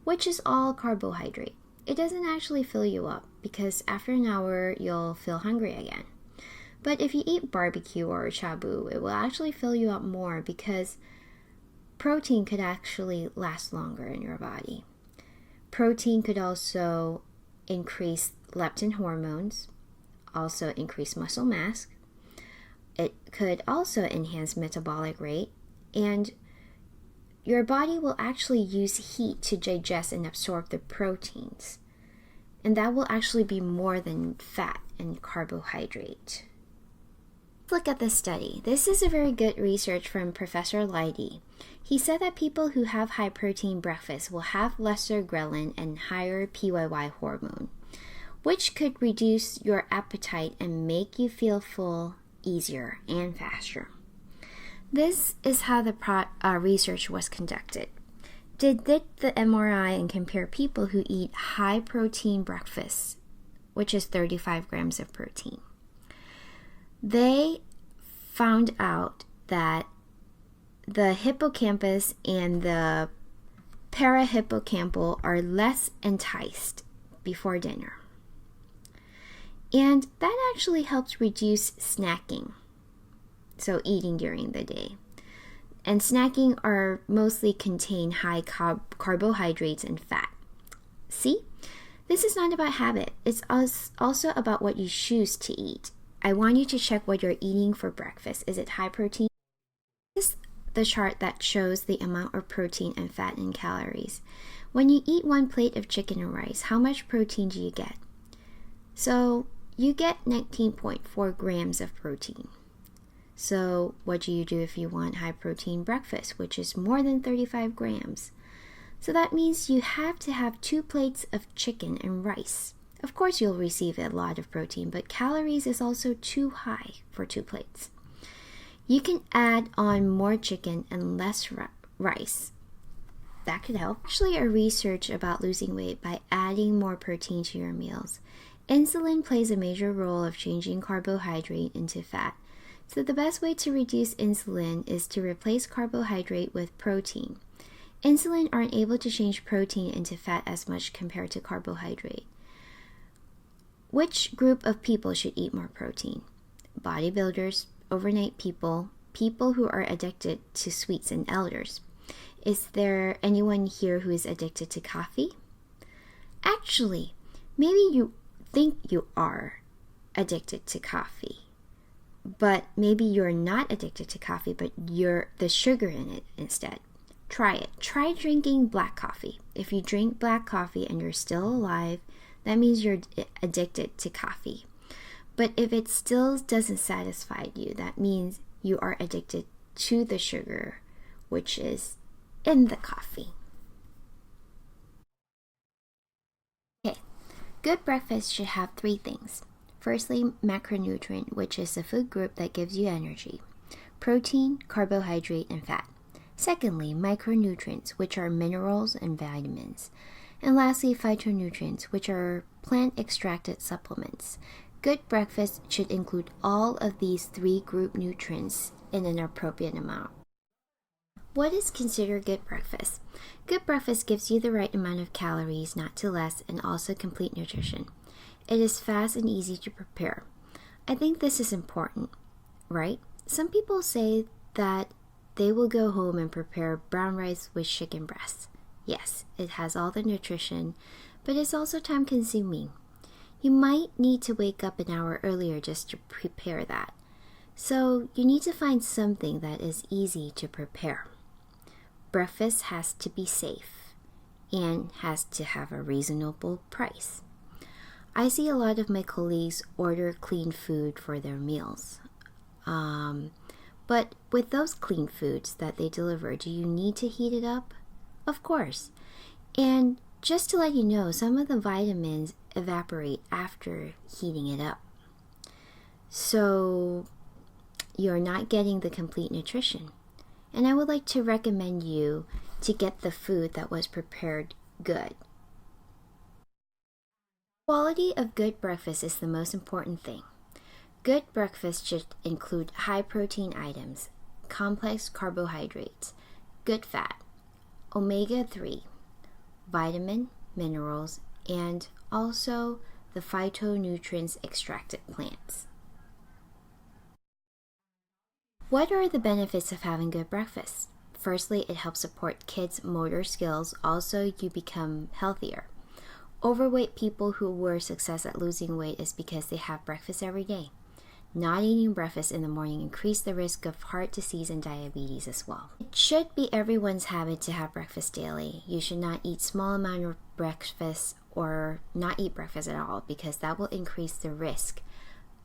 which is all carbohydrate. It doesn't actually fill you up because after an hour, you'll feel hungry again. But if you eat barbecue or shabu, it will actually fill you up more because protein could actually last longer in your body. Protein could also increase leptin hormones, also increase muscle mass, It could also enhance metabolic rate, and your body will actually use heat to digest and absorb the proteins. And that will actually be more than fat and carbohydrate. Let's look at this study. This is a very good research from Professor Leidy. He said that people who have high protein breakfast will have lesser ghrelin and higher PYY hormone, which could reduce your appetite and make you feel full easier and faster. This is how the research was conducted. They did the MRI and compare people who eat high protein breakfast, which is 35 grams of protein. They found out that the hippocampus and the parahippocampal are less enticed before dinner. And that actually helps reduce snacking, so eating during the day. And snacking are mostly contain high carbohydrates and fat. See? This is not about habit. It's also about what you choose to eat. I want you to check what you're eating for breakfast. Is it high protein? This is the chart that shows the amount of protein and fat in calories. When you eat one plate of chicken and rice, how much protein do you get? So you get 19.4 grams of protein. So what do you do if you want high protein breakfast, which is more than 35 grams? So that means you have to have 2 plates of chicken and rice. Of course, you'll receive a lot of protein, but calories is also too high for 2 plates. You can add on more chicken and less rice. That could help. Actually, a research about losing weight by adding more protein to your meals. Insulin plays a major role of changing carbohydrate into fat. So the best way to reduce insulin is to replace carbohydrate with protein. Insulin aren't able to change protein into fat as much compared to carbohydrate. Which group of people should eat more protein? Bodybuilders, overnight people, people who are addicted to sweets, and elders. Is there anyone here who is addicted to coffee? Actually, maybe you think you are addicted to coffee. But maybe you're not addicted to coffee, but you're the sugar in it instead. Try it. Try drinking black coffee. If you drink black coffee and you're still alive, that means you're addicted to coffee. But if it still doesn't satisfy you, that means you are addicted to the sugar, which is in the coffee. Okay, good breakfast should have 3 things. Firstly, macronutrient, which is a food group that gives you energy. Protein, carbohydrate, and fat. Secondly, micronutrients, which are minerals and vitamins. And lastly, phytonutrients, which are plant-extracted supplements. Good breakfast should include all of these 3 group nutrients in an appropriate amount. What is considered good breakfast? Good breakfast gives you the right amount of calories, not too less, and also complete nutrition. It is fast and easy to prepare. I think this is important, right? Some people say that they will go home and prepare brown rice with chicken breast. Yes, it has all the nutrition, but it's also time consuming. You might need to wake up an hour earlier just to prepare that. So you need to find something that is easy to prepare. Breakfast has to be safe and has to have a reasonable price. I see a lot of my colleagues order clean food for their meals. But with those clean foods that they deliver, do you need to heat it up? Of course. And just to let you know, some of the vitamins evaporate after heating it up. So you're not getting the complete nutrition. And I would like to recommend you to get the food that was prepared good. Quality of good breakfast is the most important thing. Good breakfast should include high protein items, complex carbohydrates, good fat, omega-3, vitamin, minerals, and also the phytonutrients extracted plants. What are the benefits of having good breakfast? Firstly, it helps support kids' motor skills. Also, you become healthier. Overweight people who were success at losing weight is because they have breakfast every day. not eating breakfast in the morning increases the risk of heart disease and diabetes as well. It should be everyone's habit to have breakfast daily. You should not eat small amount of breakfast or not eat breakfast at all, because that will increase the risk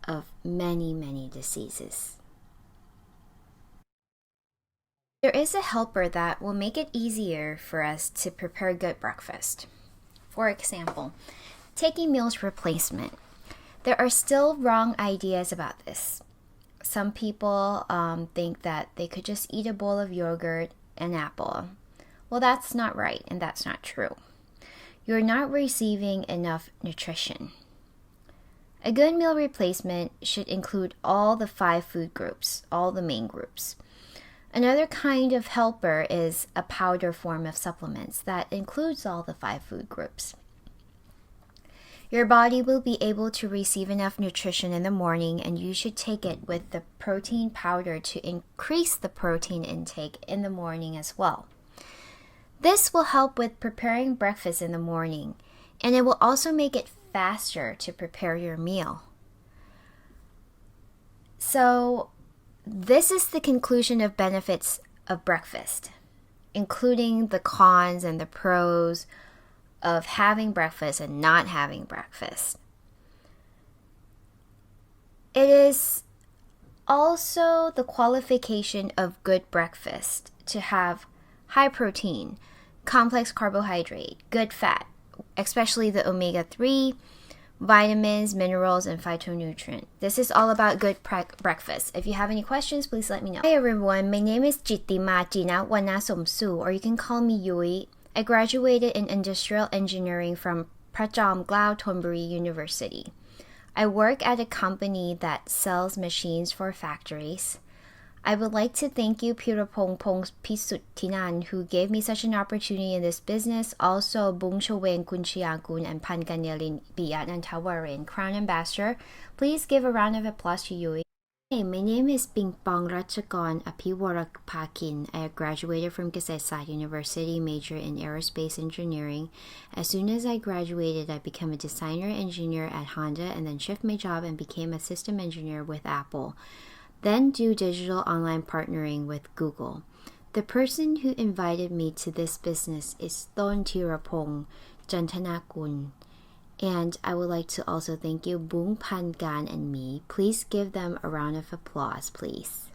of many diseases. There is a helper that will make it easier for us to prepare good breakfast. For example, taking meals replacement. There are still wrong ideas about this. Some people think that they could just eat a bowl of yogurt and apple. Well, that's not right, and that's not true. You're not receiving enough nutrition. A good meal replacement should include all the 5 food groups, all the main groups. Another kind of helper is a powder form of supplements that includes all the 5 food groups. Your body will be able to receive enough nutrition in the morning, and you should take it with the protein powder to increase the protein intake in the morning as well. This will help with preparing breakfast in the morning, and it will also make it faster to prepare your meal. So, this is the conclusion of benefits of breakfast, including the cons and the pros of having breakfast and not having breakfast. It is also the qualification of good breakfast to have high protein, complex carbohydrate, good fat, especially the omega-3, vitamins, minerals, and phytonutrient. This is all about good breakfast. If you have any questions, please let me know. Hi everyone, my name is Jittima Jina Wanasomsu, or you can call me Yui. I graduated in industrial engineering from Prajam Glau Thonburi University. I work at a company that sells machines for factories. I would like to thank you, Pirapong Pong Pisutinan, who gave me such an opportunity in this business. Also, Bung Showen Kunchiagun and Pan Ganelin Biat and Tawarin, Crown Ambassador. Please give a round of applause to Yui. Hey, my name is Pingpong Ratchagon Apiwarapakin. I graduated from Kasetsat University, major in aerospace engineering. As soon as I graduated, I became a designer engineer at Honda and then shifted my job and became a system engineer with Apple. Then do digital online partnering with Google. The person who invited me to this business is Thon Tirapong Jantanakun. And I would like to also thank you, Bung Pangan and me. Please give them a round of applause, please.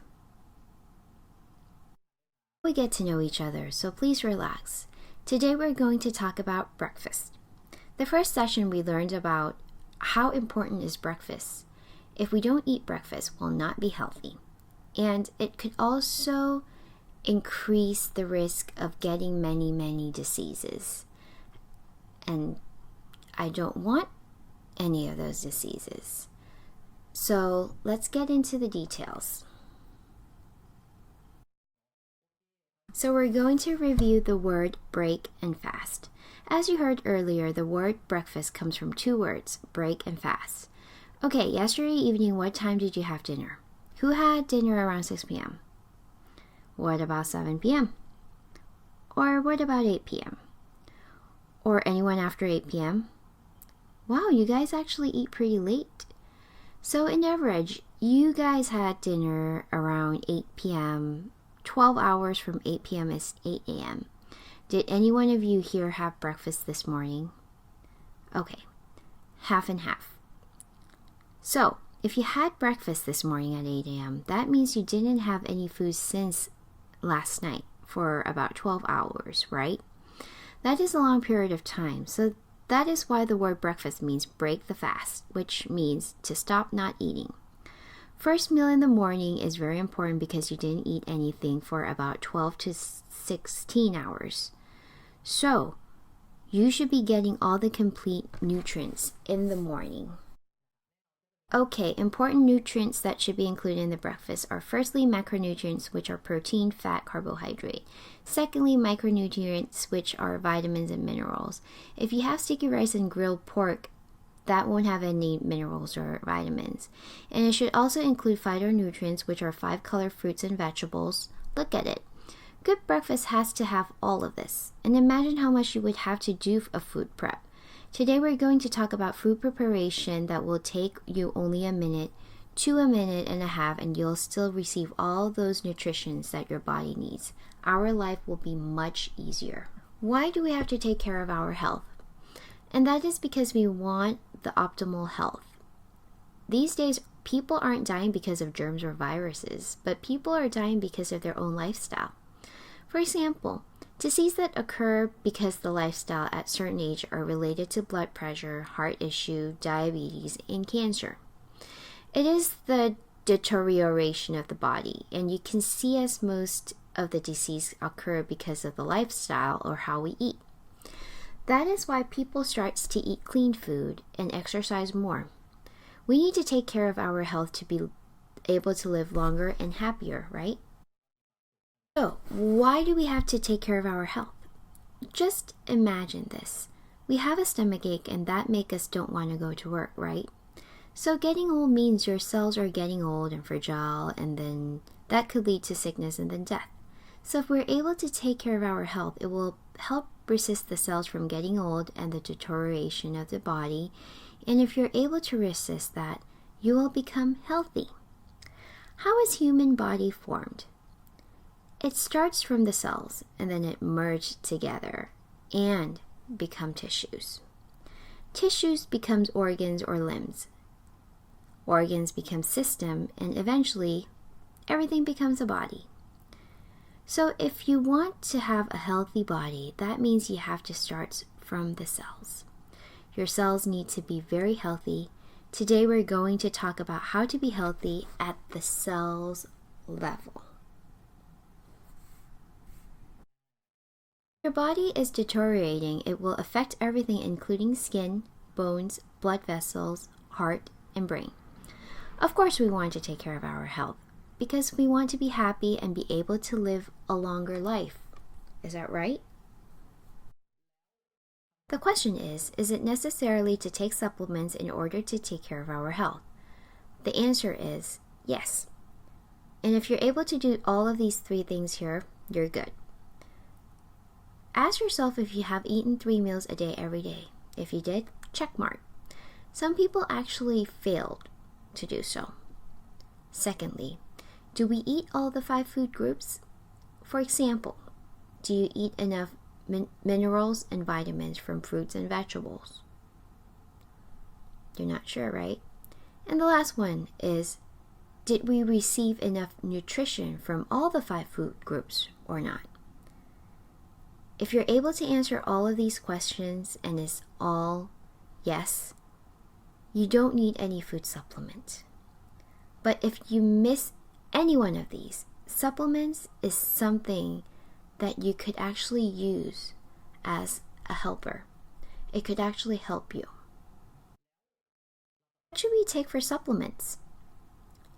We get to know each other, so please relax. Today we're going to talk about breakfast. The first session we learned about how important is breakfast. If we don't eat breakfast, we'll not be healthy. And it could also increase the risk of getting many diseases. And I don't want any of those diseases. So let's get into the details. So we're going to review the word break and fast. As you heard earlier, the word breakfast comes from 2 words, break and fast. Okay, yesterday evening, what time did you have dinner? Who had dinner around 6 p.m.? What about 7 p.m.? Or what about 8 p.m.? Or anyone after 8 p.m.? Wow, you guys actually eat pretty late. So in average, you guys had dinner around 8 p.m. 12 hours from 8 p.m. is 8 a.m. Did any one of you here have breakfast this morning? Okay, half and half. So, if you had breakfast this morning at 8 a.m., that means you didn't have any food since last night for about 12 hours, right? That is a long period of time, so that is why the word breakfast means break the fast, which means to stop not eating. First meal in the morning is very important because you didn't eat anything for about 12 to 16 hours. So, you should be getting all the complete nutrients in the morning. Okay, important nutrients that should be included in the breakfast are firstly macronutrients, which are protein, fat, carbohydrate. Secondly, micronutrients, which are vitamins and minerals. If you have sticky rice and grilled pork, that won't have any minerals or vitamins. And it should also include phytonutrients, which are 5 colored fruits and vegetables. Look at it. Good breakfast has to have all of this. And imagine how much you would have to do a food prep. Today we're going to talk about food preparation that will take you only a minute to a minute and a half and you'll still receive all those nutritions that your body needs. Our life will be much easier. Why do we have to take care of our health? And that is because we want the optimal health. These days, people aren't dying because of germs or viruses, but people are dying because of their own lifestyle. For example, diseases that occur because the lifestyle at certain age are related to blood pressure, heart issue, diabetes, and cancer. It is the deterioration of the body, and you can see as most of the disease occur because of the lifestyle or how we eat. That is why people start to eat clean food and exercise more. We need to take care of our health to be able to live longer and happier, right? So, why do we have to take care of our health? Just imagine this. We have a stomachache and that makes us don't want to go to work, right? So getting old means your cells are getting old and fragile, and then that could lead to sickness and then death. So if we're able to take care of our health, it will help resist the cells from getting old and the deterioration of the body. And if you're able to resist that, you will become healthy. How is human body formed? It starts from the cells and then it merged together and become tissues. Tissues becomes organs or limbs. Organs become system, and eventually everything becomes a body. So if you want to have a healthy body, that means you have to start from the cells. Your cells need to be very healthy. Today we're going to talk about how to be healthy at the cells level. Your body is deteriorating. It will affect everything, including skin, bones, blood vessels, heart, and brain. Of course, we want to take care of our health because we want to be happy and be able to live a longer life. Is that right? The question is it necessarily to take supplements in order to take care of our health? The answer is yes. And if you're able to do all of these 3 things here, you're good. Ask yourself if you have eaten 3 meals a day every day. If you did, check mark. Some people actually failed to do so. Secondly, do we eat all the 5 food groups? For example, do you eat enough minerals and vitamins from fruits and vegetables? You're not sure, right? And the last one is, did we receive enough nutrition from all the 5 food groups or not? If you're able to answer all of these questions and it's all yes, you don't need any food supplement. But if you miss any one of these, supplements is something that you could actually use as a helper. It could actually help you. What should we take for supplements?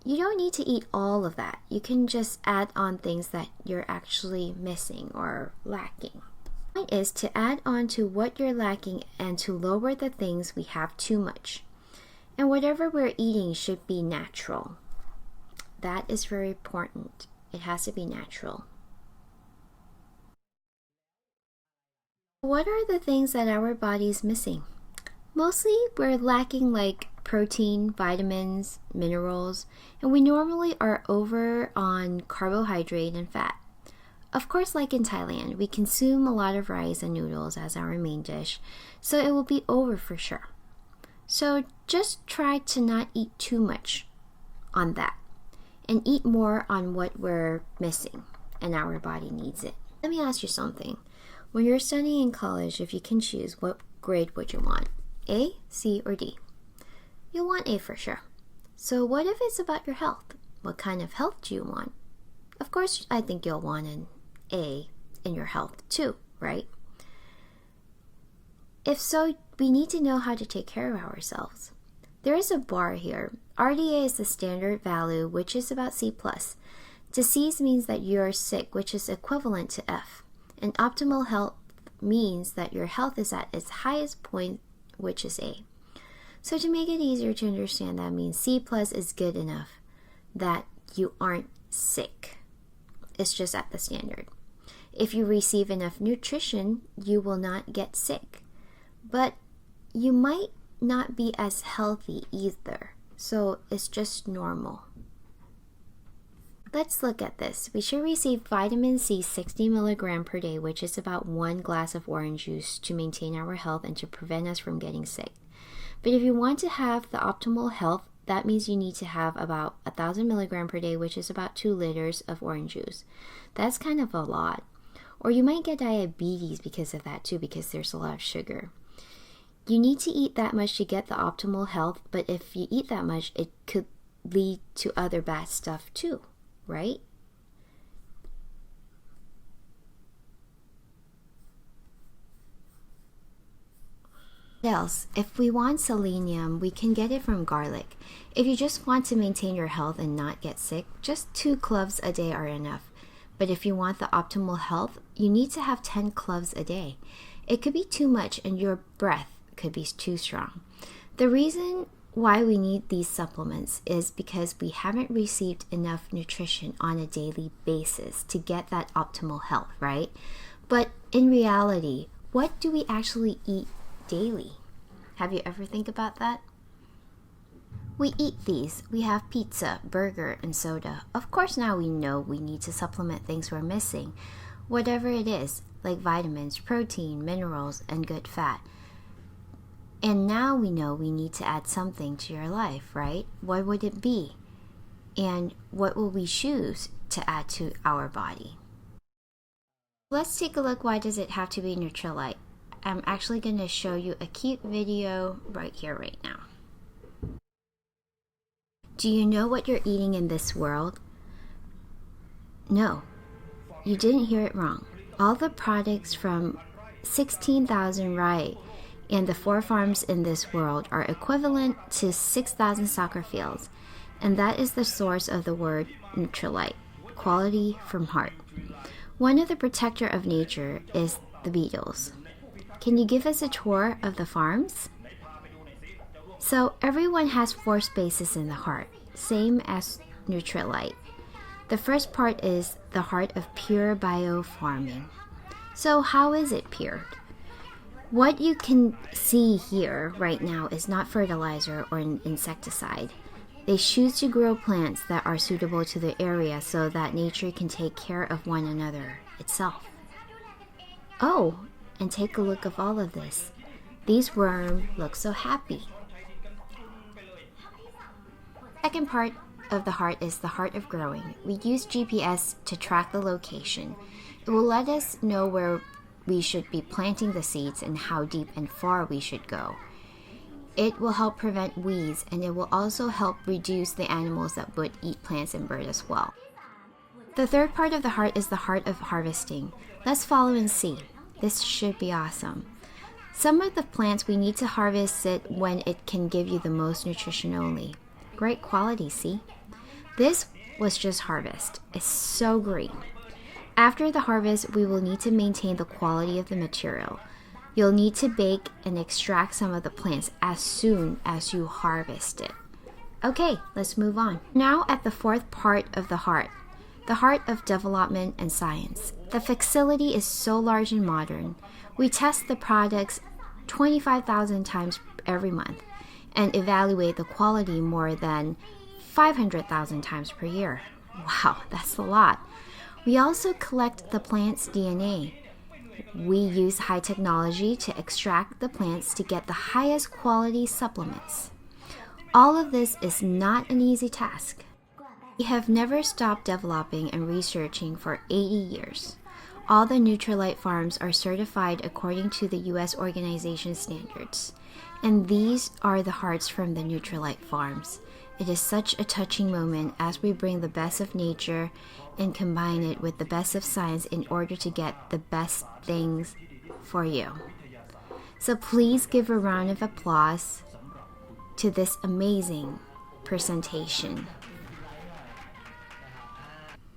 You don't need to eat all of that. You can just add on things that you're actually missing or lacking. The point is to add on to what you're lacking and to lower the things we have too much. And whatever we're eating should be natural. That is very important. It has to be natural. What are the things that our body is missing? Mostly we're lacking like protein, vitamins, minerals, and we normally are over on carbohydrate and fat. Of course, like in Thailand, we consume a lot of rice and noodles as our main dish, so it will be over for sure. So just try to not eat too much on that and eat more on what we're missing and our body needs it. Let me ask you something. When you're studying in college, if you can choose, what grade would you want? A, C, or D? You'll want A for sure. So what if it's about your health? What kind of health do you want? Of course, I think you'll want an A in your health too, right? If so, we need to know how to take care of ourselves. There is a bar here. RDA is the standard value, which is about C+. Disease means that you are sick, which is equivalent to F. And optimal health means that your health is at its highest point, which is A. So to make it easier to understand, that means C+ is good enough that you aren't sick. It's just at the standard. If you receive enough nutrition, you will not get sick. But you might not be as healthy either. so it's just normal. Let's look at this. We should receive vitamin C 60 mg per day, which is about 1 glass of orange juice, to maintain our health and to prevent us from getting sick. But if you want to have the optimal health, that means you need to have about 1,000 mg per day, which is about 2 liters of orange juice. That's kind of a lot. Or you might get diabetes because of that too, because there's a lot of sugar. You need to eat that much to get the optimal health, but if you eat that much, it could lead to other bad stuff too, right? What else? If we want selenium, we can get it from garlic. If you just want to maintain your health and not get sick, just 2 cloves a day are enough. But if you want the optimal health, you need to have 10 cloves a day. It could be too much and your breath could be too strong. The reason why we need these supplements is because we haven't received enough nutrition on a daily basis to get that optimal health, right? But in reality, what do we actually eat daily? Have you ever think about that? We eat these. We have pizza, burger, and soda. Of course, now we know we need to supplement things we're missing, whatever it is, like vitamins, protein, minerals, and good fat. And now we know we need to add something to your life, right? What would it be? And what will we choose to add to our body? Let's take a look. Why does it have to be Nutrilite? I'm actually going to show you a cute video right here, right now. Do you know what you're eating in this world? No, you didn't hear it wrong. All the products from 16,000 rye and the 4 farms in this world are equivalent to 6,000 soccer fields, and that is the source of the word Nutrilite, quality from heart. One of the protector of nature is the beetles. Can you give us a tour of the farms? So everyone has 4 spaces in the heart, same as Nutrilite. The first part is the heart of pure biofarming. So how is it pure? What you can see here right now is not fertilizer or an insecticide. They choose to grow plants that are suitable to the area so that nature can take care of one another itself. Oh, and take a look of all of this. These worms look so happy. Second part of the heart is the heart of growing. We use GPS to track the location. It will let us know where we should be planting the seeds and how deep and far we should go. It will help prevent weeds, and it will also help reduce the animals that would eat plants and birds as well. The third part of the heart is the heart of harvesting. Let's follow and see. This should be awesome. Some of the plants we need to harvest it when it can give you the most nutrition only. Great quality, see? This was just harvest. It's so green. After the harvest, we will need to maintain the quality of the material. You'll need to bake and extract some of the plants as soon as you harvest it. Okay, let's move on. Now at the fourth part of the heart of development and science. The facility is so large and modern. We test the products 25,000 times every month and evaluate the quality more than 500,000 times per year. Wow, that's a lot. We also collect the plant's DNA. We use high technology to extract the plants to get the highest quality supplements. All of this is not an easy task. We have never stopped developing and researching for 80 years. All the Nutrilite farms are certified according to the U.S. organization standards. And these are the hearts from the Nutrilite farms. It is such a touching moment as we bring the best of nature and combine it with the best of science in order to get the best things for you. So please give a round of applause to this amazing presentation.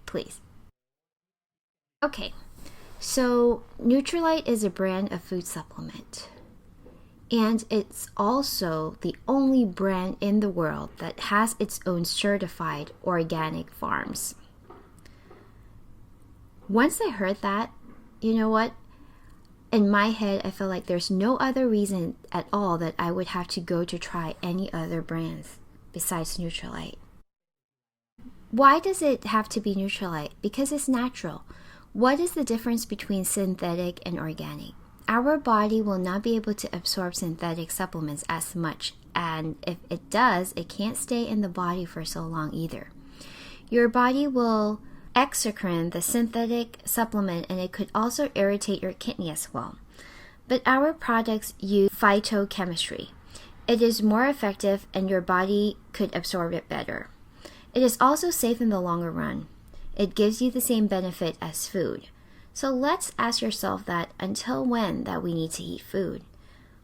Please. Okay, so Nutrilite is a brand of food supplement. And it's also the only brand in the world that has its own certified organic farms. Once I heard that, you know what? In my head, I felt like there's no other reason at all that I would have to go to try any other brands. besides Nutrilite. Why does it have to be Nutrilite? Because it's natural. What is the difference between synthetic and organic? Our body will not be able to absorb synthetic supplements as much, and if it does, it can't stay in the body for so long either. Your body will excrete the synthetic supplement, and it could also irritate your kidney as well. But our products use phytochemistry. It is more effective, and your body could absorb it better. It is also safe in the longer run. It gives you the same benefit as food. So let's ask yourself that until when that we need to eat food?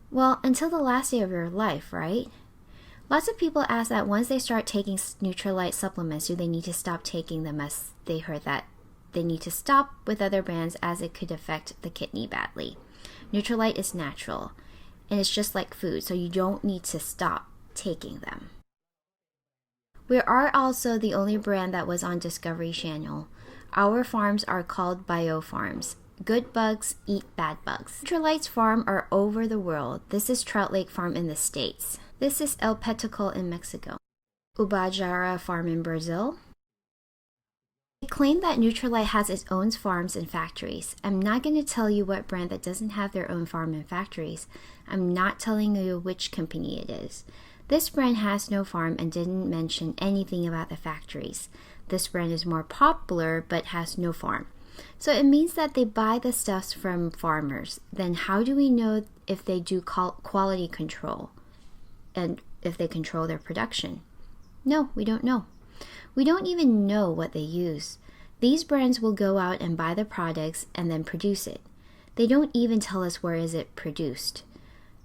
Well, until the last day of your life, right? Lots of people ask that once they start taking Nutrilite supplements, do they need to stop taking them, as they heard that they need to stop with other brands as it could affect the kidney badly. Nutrilite is natural, and it's just like food, so you don't need to stop taking them. We are also the only brand that was on Discovery Channel. Our farms are called biofarms. Good bugs eat bad bugs. Nutrilite's farm are over the world. This is Trout Lake Farm in the States. This is El Petical in Mexico. Ubajara Farm in Brazil. They claim that Nutrilite has its own farms and factories. I'm not going to tell you what brand that doesn't have their own farm and factories. I'm not telling you which company it is. This brand has no farm and didn't mention anything about the factories. This brand is more popular but has no farm. So it means that they buy the stuffs from farmers. Then how do we know if they do quality control and if they control their production? No, we don't know. We don't even know what they use. These brands will go out and buy the products and then produce it. They don't even tell us where is it produced.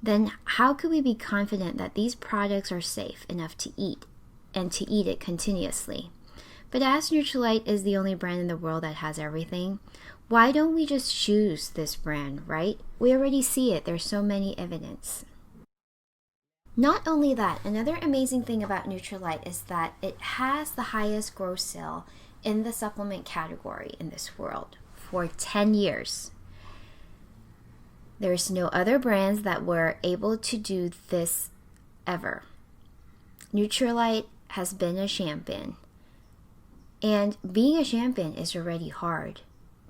Then how could we be confident that these products are safe enough to eat and to eat it continuously? But as Nutrilite is the only brand in the world that has everything, why don't we just choose this brand, right? We already see it. There's so many evidence. Not only that, another amazing thing about Nutrilite is that it has the highest gross sale in the supplement category in this world for 10 years. There's no other brands that were able to do this ever. Nutrilite has been a champion. And being a champion is already hard.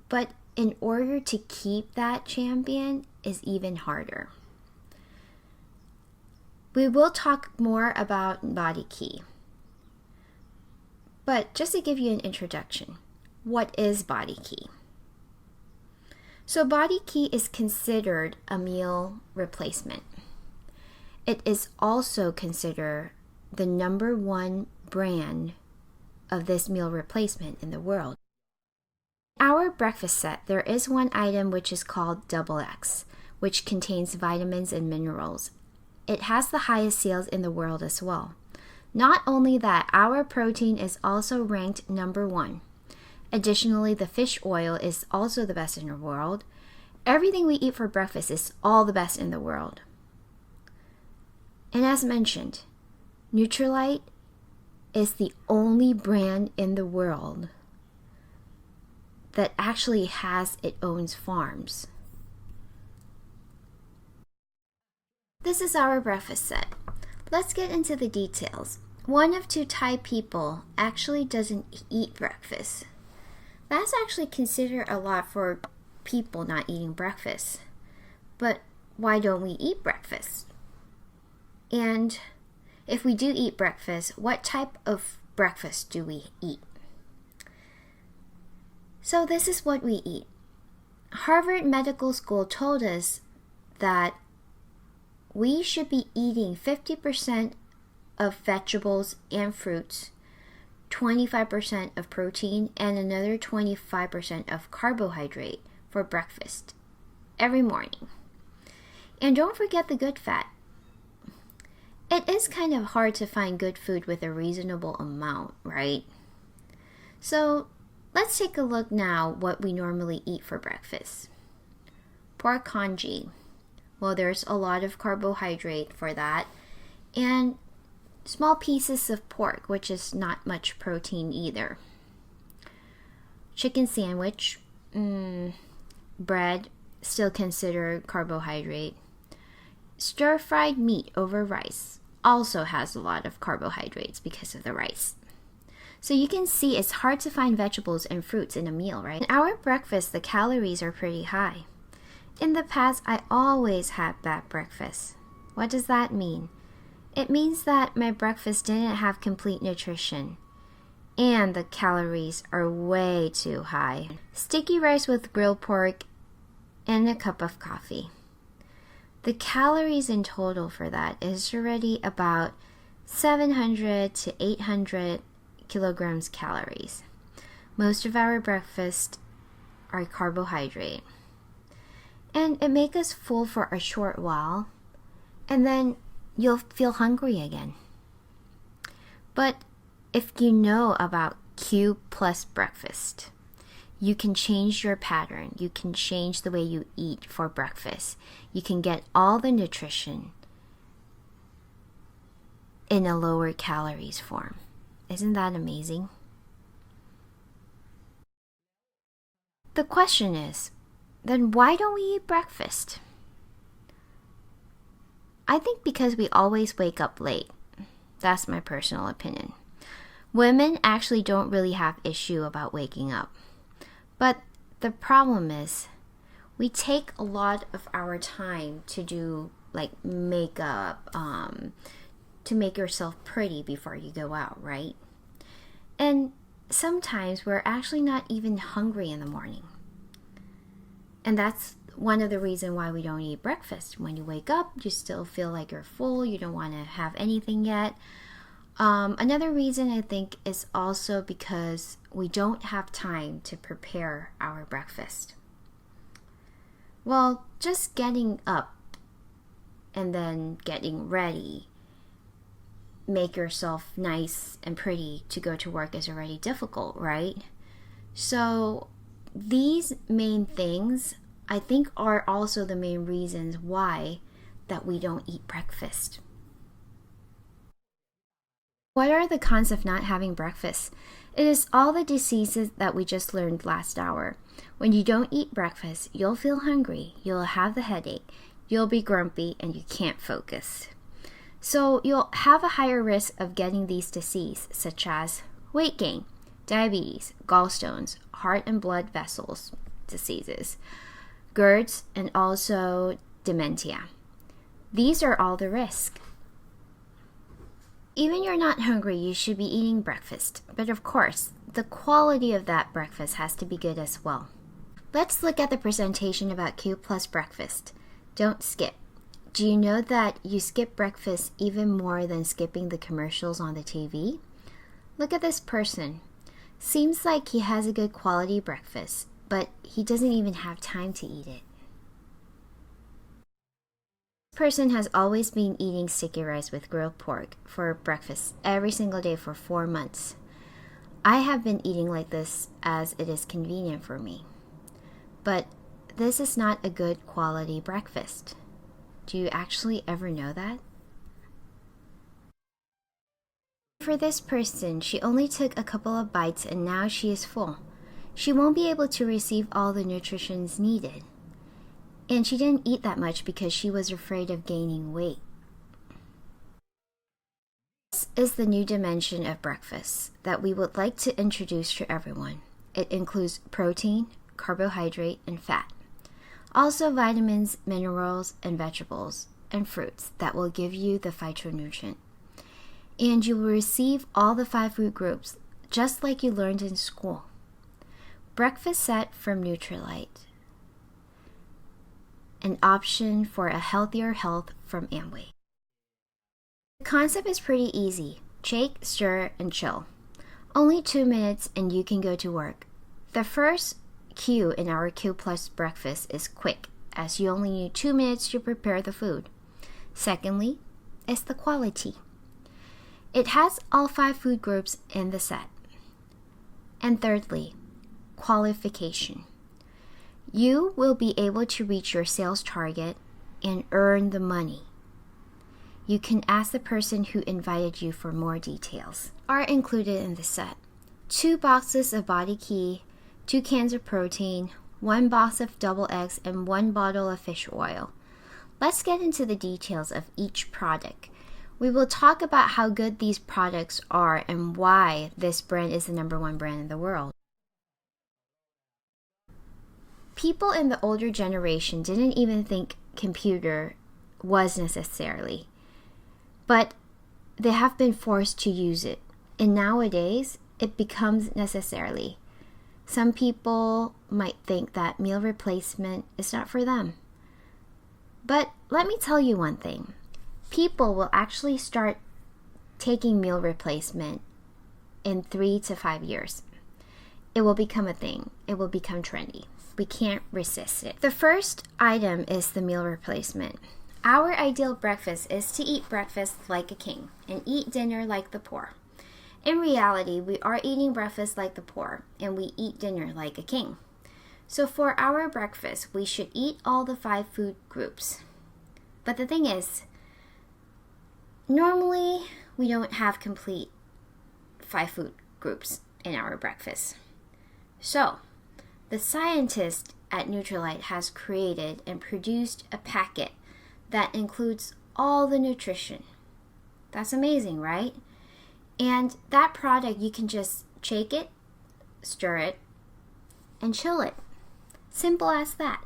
But in order to keep that champion is even harder. We will talk more about Body Key. But just to give you an introduction, what is Body Key? So Body Key is considered a meal replacement. It is also considered the #1 brand of this meal replacement in the world. Our breakfast set, there is one item which is called Double X, which contains vitamins and minerals. It has the highest sales in the world as well. Not only that, our protein is also ranked #1. Additionally, the fish oil is also the best in the world. Everything we eat for breakfast is all the best in the world. And as mentioned, Nutrilite is the only brand in the world that actually has its own farms. This is our breakfast set. Let's get into the details. 1 of 2 Thai people actually doesn't eat breakfast. That's actually considered a lot for people not eating breakfast. But why don't we eat breakfast? And if we do eat breakfast, what type of breakfast do we eat? So this is what we eat. Harvard Medical School told us that we should be eating 50% of vegetables and fruits, 25% of protein, and another 25% of carbohydrate for breakfast every morning. And don't forget the good fat. It is kind of hard to find good food with a reasonable amount, right? So let's take a look now what we normally eat for breakfast. Pork congee. Well, there's a lot of carbohydrate for that. And small pieces of pork, which is not much protein either. Chicken sandwich. Bread, still considered carbohydrate. Stir-fried meat over rice. also has a lot of carbohydrates because of the rice. So you can see it's hard to find vegetables and fruits in a meal, right? In our breakfast, the calories are pretty high. In the past, I always had bad breakfast. What does that mean? It means that my breakfast didn't have complete nutrition and the calories are way too high. Sticky rice with grilled pork and a cup of coffee. The calories in total for that is already about 700 to 800 kilograms calories. Most of our breakfast are carbohydrate. And it makes us full for a short while, and then you'll feel hungry again. But if you know about Q plus breakfast, you can change your pattern. You can change the way you eat for breakfast. You can get all the nutrition in a lower calories form. Isn't that amazing? The question is, then why don't we eat breakfast? I think because we always wake up late. That's my personal opinion. Women actually don't really have issue about waking up. But the problem is we take a lot of our time to do like makeup, to make yourself pretty before you go out, right? And sometimes we're actually not even hungry in the morning. And that's one of the reasons why we don't eat breakfast. When you wake up, you still feel like you're full. You don't want to have anything yet. Another reason I think is also because we don't have time to prepare our breakfast. Well, just getting up and then getting ready, make yourself nice and pretty to go to work is already difficult, right? So these main things I think are also the main reasons why that we don't eat breakfast. What are the cons of not having breakfast? It is all the diseases that we just learned last hour. When you don't eat breakfast, you'll feel hungry, you'll have the headache, you'll be grumpy, and you can't focus. So you'll have a higher risk of getting these diseases such as weight gain, diabetes, gallstones, heart and blood vessels diseases, GERDs, and also dementia. These are all the risks. Even you're not hungry, you should be eating breakfast. But of course, the quality of that breakfast has to be good as well. Let's look at the presentation about Q plus breakfast. Don't skip. Do you know that you skip breakfast even more than skipping the commercials on the TV? Look at this person. Seems like he has a good quality breakfast, but he doesn't even have time to eat it. Person has always been eating sticky rice with grilled pork for breakfast every single day for 4 months. I have been eating like this as it is convenient for me. But this is not a good quality breakfast. Do you actually ever know that? For this person, she only took a couple of bites and now she is full. She won't be able to receive all the nutrition needed. And she didn't eat that much because she was afraid of gaining weight. This is the new dimension of breakfast that we would like to introduce to everyone. It includes protein, carbohydrate, and fat. Also vitamins, minerals, and vegetables, and fruits that will give you the phytonutrient. And you will receive all the 5 food groups, just like you learned in school. Breakfast set from Nutrilite. An option for a healthier health from Amway. The concept is pretty easy. Shake, stir, and chill. Only 2 minutes and you can go to work. The first Q in our Q Plus breakfast is quick, as you only need 2 minutes to prepare the food. Secondly, is the quality. It has all 5 food groups in the set. And thirdly, qualification. You will be able to reach your sales target and earn the money. You can ask the person who invited you for more details. Are included in the set. 2 boxes of Body Key, 2 cans of protein, 1 box of double eggs, and 1 bottle of fish oil. Let's get into the details of each product. We will talk about how good these products are and why this brand is the #1 brand in the world. People in the older generation didn't even think computer was necessarily, but they have been forced to use it. And nowadays, it becomes necessarily. Some people might think that meal replacement is not for them. But let me tell you one thing. People will actually start taking meal replacement in 3 to 5 years. It will become a thing. It will become trendy. We can't resist it. The first item is the meal replacement. Our ideal breakfast is to eat breakfast like a king and eat dinner like the poor. In reality, we are eating breakfast like the poor and we eat dinner like a king. So for our breakfast, we should eat all the 5 food groups. But the thing is, normally we don't have complete 5 food groups in our breakfast. So, the scientist at Nutrilite has created and produced a packet that includes all the nutrition. That's amazing, right? And that product, you can just shake it, stir it, and chill it. Simple as that.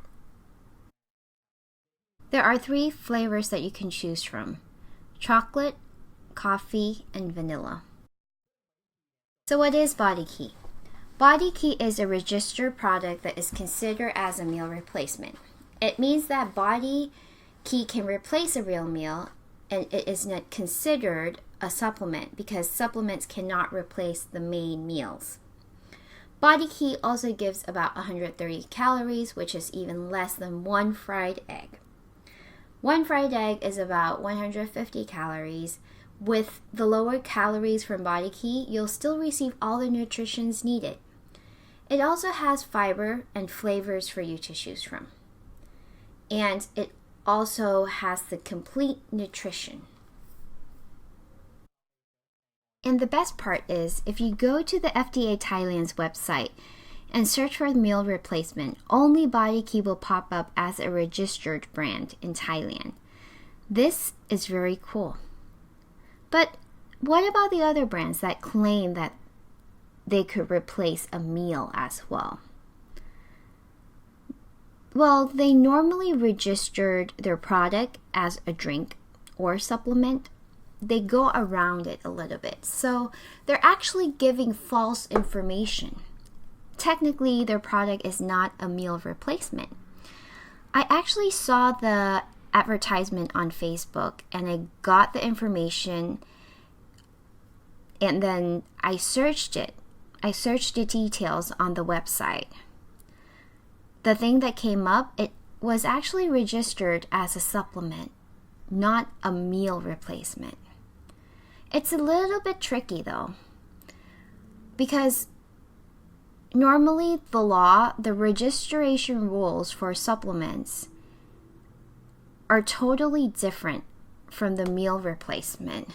There are 3 flavors that you can choose from: chocolate, coffee, and vanilla. So what is Body Key? Body Key is a registered product that is considered as a meal replacement. It means that Body Key can replace a real meal, and it is not considered a supplement because supplements cannot replace the main meals. Body Key also gives about 130 calories, which is even less than 1 fried egg. 1 fried egg is about 150 calories. With the lower calories from Body Key, you'll still receive all the nutrition needed. It also has fiber and flavors for you to choose from. And it also has the complete nutrition. And the best part is, if you go to the FDA Thailand's website and search for meal replacement, only Body Key will pop up as a registered brand in Thailand. This is very cool. But what about the other brands that claim that they could replace a meal as well? Well, they normally registered their product as a drink or supplement. They go around it a little bit. So they're actually giving false information. Technically, their product is not a meal replacement. I actually saw the advertisement on Facebook and I got the information and then I searched it. I searched the details on the website. The thing that came up, it was actually registered as a supplement, not a meal replacement. It's a little bit tricky though, because normally the registration rules for supplements are totally different from the meal replacement.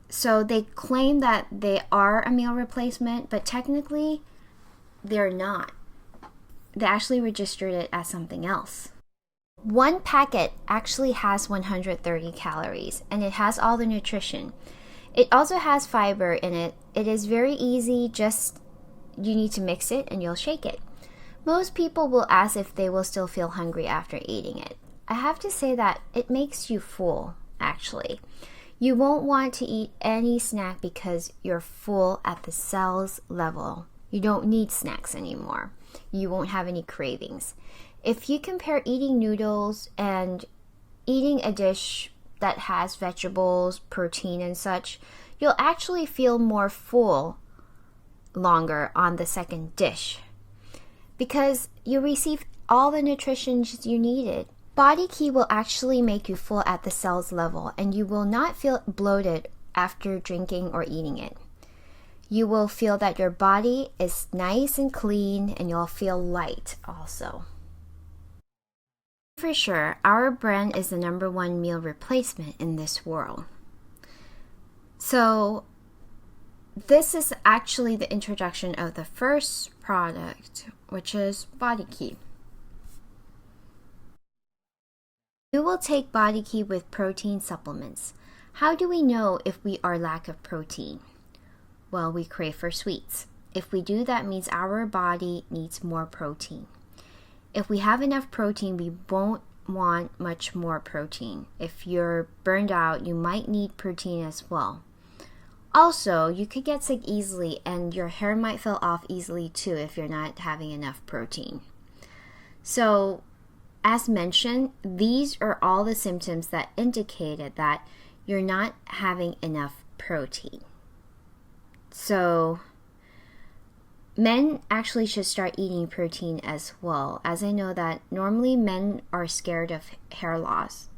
So they claim that they are a meal replacement, but technically they're not. They actually registered it as something else. 1 packet actually has 130 calories and it has all the nutrition. It also has fiber in it. It is very easy, just you need to mix it and you'll shake it. Most people will ask if they will still feel hungry after eating it. I have to say that it makes you full, actually. You won't want to eat any snack because you're full at the cells level. You don't need snacks anymore. You won't have any cravings. If you compare eating noodles and eating a dish that has vegetables, protein and such, you'll actually feel more full longer on the second dish because you receive all the nutrition you needed. Body Key will actually make you full at the cells level and you will not feel bloated after drinking or eating it. You will feel that your body is nice and clean and you'll feel light also. For sure, our brand is the #1 meal replacement in this world. So this is actually the introduction of the first product, which is Body Key. We will take Body Key with protein supplements. How do we know if we are lack of protein? Well, we crave for sweets. If we do, that means our body needs more protein. If we have enough protein, we won't want much more protein. If you're burned out, you might need protein as well. Also, you could get sick easily and your hair might fall off easily too if you're not having enough protein. So, as mentioned, these are all the symptoms that indicated that you're not having enough protein. So, men actually should start eating protein as well, as I know that normally men are scared of hair loss.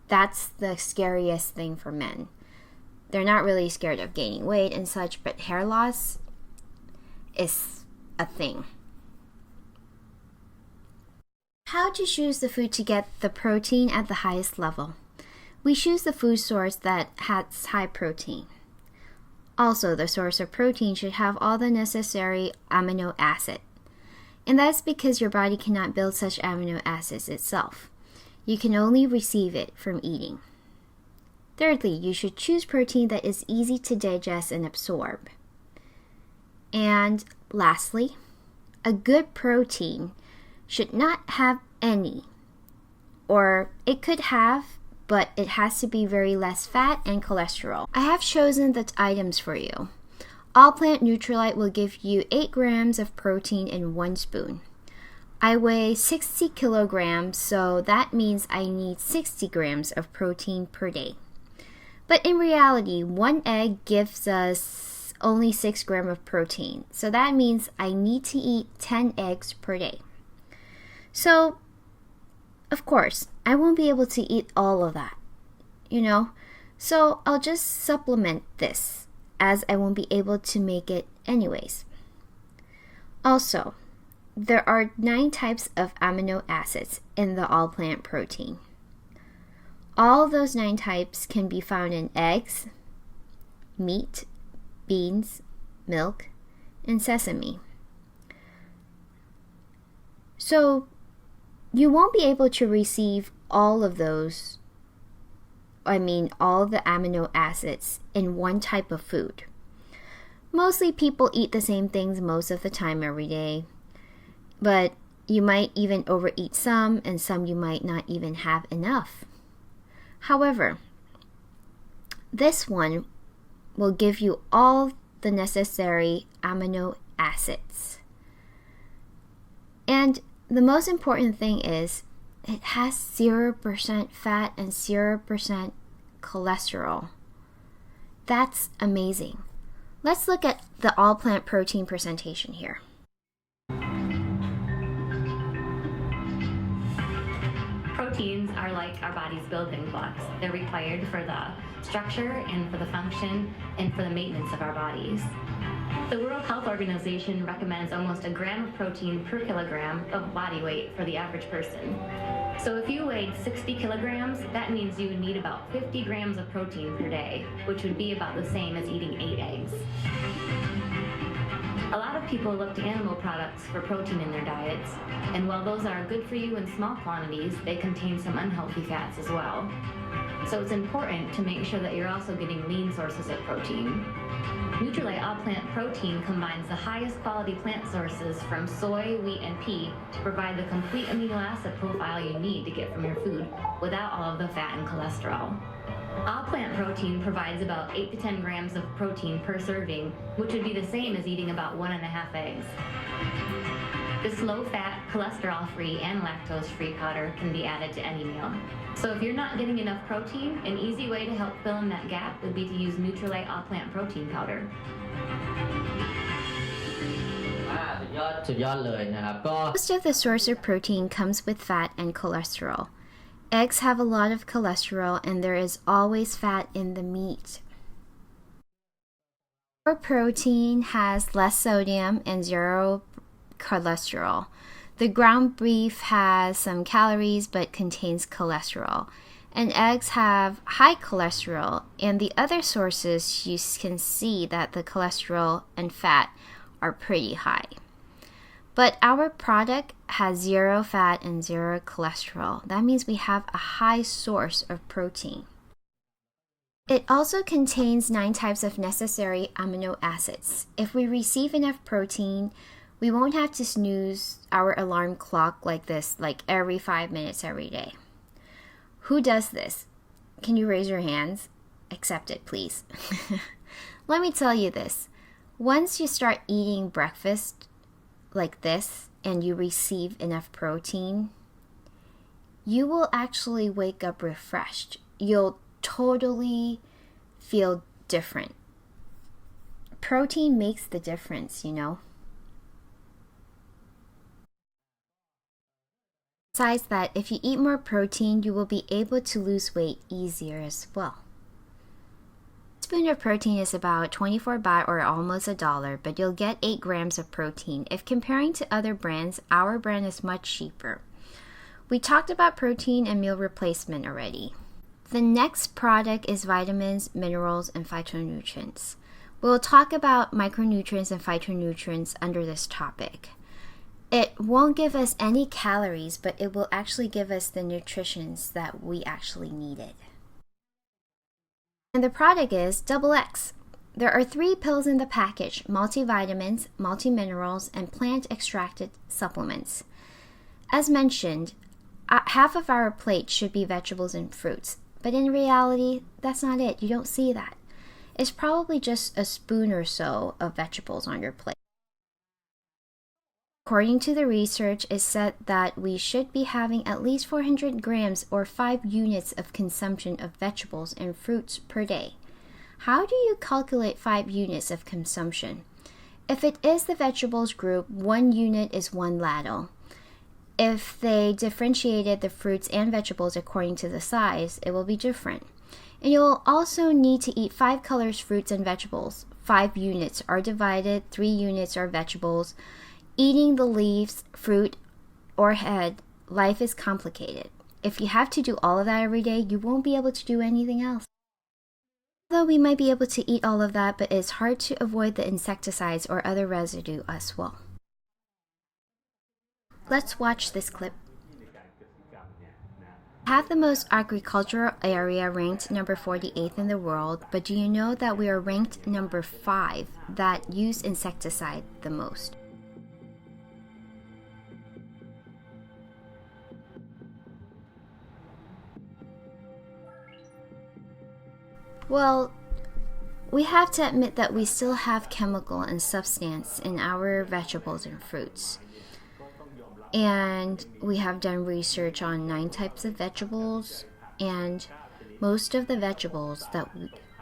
That's the scariest thing for men. They're not really scared of gaining weight and such, but hair loss is a thing. How to choose the food to get the protein at the highest level? We choose the food source that has high protein. Also, the source of protein should have all the necessary amino acid. And that's because your body cannot build such amino acids itself. You can only receive it from eating. Thirdly, you should choose protein that is easy to digest and absorb. And lastly, a good protein should not have any, or it could have, but it has to be very less fat and cholesterol. I have chosen the items for you. All Plant Nutrilite will give you 8 grams of protein in 1 spoon. I weigh 60 kilograms, so that means I need 60 grams of protein per day. But in reality, 1 egg gives us only 6 grams of protein, so that means I need to eat 10 eggs per day. So, of course, I won't be able to eat all of that, so I'll just supplement this, as I won't be able to make it anyways. Also, there are 9 types of amino acids in the all plant protein. All those 9 types can be found in eggs, meat, beans, milk, and sesame. So, you won't be able to receive all of those, all the amino acids in one type of food. Mostly people eat the same things most of the time every day, but you might even overeat some, and some you might not even have enough. However, this one will give you all the necessary amino acids. And the most important thing is it has 0% fat and 0% cholesterol. That's amazing. Let's look at the all plant protein presentation here. Proteins are like our body's building blocks. They're required for the structure and for the function and for the maintenance of our bodies. The World Health Organization recommends almost 1 gram of protein per kilogram of body weight for the average person. So if you weighed 60 kilograms, that means you would need about 50 grams of protein per day, which would be about the same as eating 8 eggs. A lot of people look to animal products for protein in their diets, and while those are good for you in small quantities, they contain some unhealthy fats as well. So it's important to make sure that you're also getting lean sources of protein. Nutrilite All Plant Protein combines the highest quality plant sources from soy, wheat, and pea to provide the complete amino acid profile you need to get from your food without all of the fat and cholesterol. All plant protein provides about 8 to 10 grams of protein per serving, which would be the same as eating about 1.5 eggs. This low-fat, cholesterol-free, and lactose-free powder can be added to any meal. So if you're not getting enough protein, an easy way to help fill in that gap would be to use Nutrilite All Plant Protein Powder. สุดยอดเลยนะครับก็ Most of the source of protein comes with fat and cholesterol. Eggs have a lot of cholesterol, and there is always fat in the meat. Our protein has less sodium and 0 cholesterol. The ground beef has some calories but contains cholesterol. And eggs have high cholesterol, and the other sources you can see that the cholesterol and fat are pretty high. But our product has 0 fat and 0 cholesterol. That means we have a high source of protein. It also contains 9 types of necessary amino acids. If we receive enough protein, we won't have to snooze our alarm clock like this, like every 5 minutes every day. Who does this? Can you raise your hands? Accept it, please. Let me tell you this. Once you start eating breakfast like this and you receive enough protein, you will actually wake up refreshed. You'll totally feel different. Protein makes the difference, you know. Besides that, if you eat more protein, you will be able to lose weight easier as well. A spoon of protein is about 24 baht or almost $1, but you'll get 8 grams of protein. If comparing to other brands, our brand is much cheaper. We talked about protein and meal replacement already. The next product is vitamins, minerals, and phytonutrients. We'll talk about micronutrients and phytonutrients under this topic. It won't give us any calories, but it will actually give us the nutrients that we actually needed. And the product is XX. There are 3 pills in the package: multivitamins, multiminerals, and plant extracted supplements. As mentioned, half of our plate should be vegetables and fruits, but in reality, that's not it. You don't see that. It's probably just a spoon or so of vegetables on your plate. According to the research, it said that we should be having at least 400 grams or 5 units of consumption of vegetables and fruits per day. How do you calculate 5 units of consumption? If it is the vegetables group, 1 unit is 1 ladle. If they differentiated the fruits and vegetables according to the size, it will be different. And you'll also need to eat 5 colors fruits and vegetables. 5 units are divided, 3 units are vegetables. Eating the leaves, fruit, or head, life is complicated. If you have to do all of that every day, you won't be able to do anything else. Although we might be able to eat all of that, but it's hard to avoid the insecticides or other residue as well. Let's watch this clip. We have the most agricultural area ranked number 48th in the world, but do you know that we are ranked number 5 that use insecticide the most? Well, we have to admit that we still have chemical and substance in our vegetables and fruits. And we have done research on 9 types of vegetables, and most of the vegetables that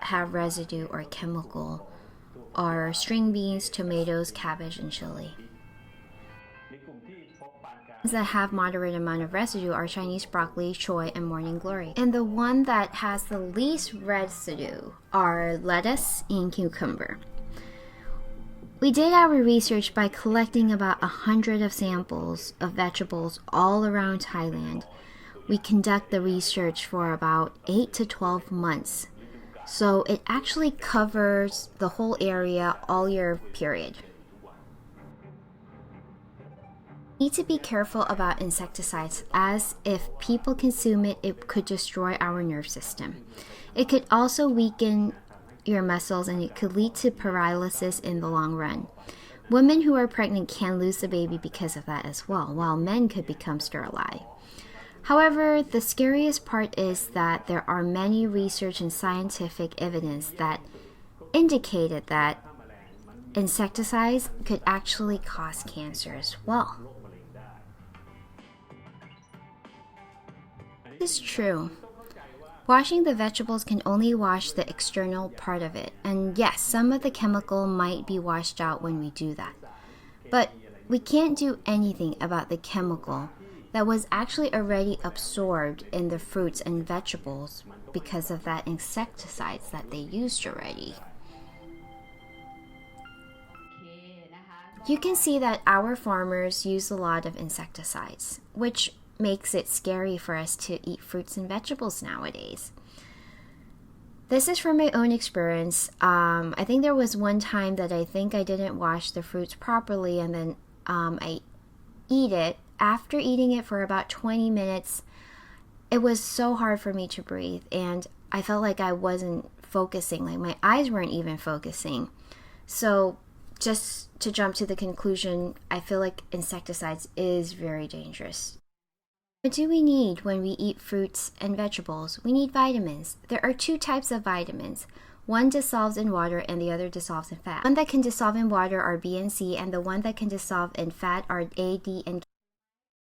have residue or chemical are string beans, tomatoes, cabbage, and chili. That have moderate amount of residue are Chinese broccoli, choy, and morning glory. And the one that has the least residue are lettuce and cucumber. We did our research by collecting about 100 of samples of vegetables all around Thailand. We conduct the research for about 8 to 12 months. So it actually covers the whole area all year period. Need to be careful about insecticides, as if people consume it, it could destroy our nerve system. It could also weaken your muscles and it could lead to paralysis in the long run. Women who are pregnant can lose the baby because of that as well, while men could become sterile. However, the scariest part is that there are many research and scientific evidence that indicated that insecticides could actually cause cancer as well. This is true. Washing the vegetables can only wash the external part of it. And yes, some of the chemical might be washed out when we do that. But we can't do anything about the chemical that was actually already absorbed in the fruits and vegetables because of that insecticides that they used already. You can see that our farmers use a lot of insecticides, which makes it scary for us to eat fruits and vegetables nowadays. This is from my own experience. I think there was one time that I think I didn't wash the fruits properly, and then I eat it. After eating it for about 20 minutes, it was so hard for me to breathe, and I felt like I wasn't focusing, like my eyes weren't even focusing. So just to jump to the conclusion, I feel like insecticides is very dangerous. What do we need when we eat fruits and vegetables? We need vitamins. There are 2 types of vitamins. One dissolves in water and the other dissolves in fat. One that can dissolve in water are B and C, and the one that can dissolve in fat are A, D, and K.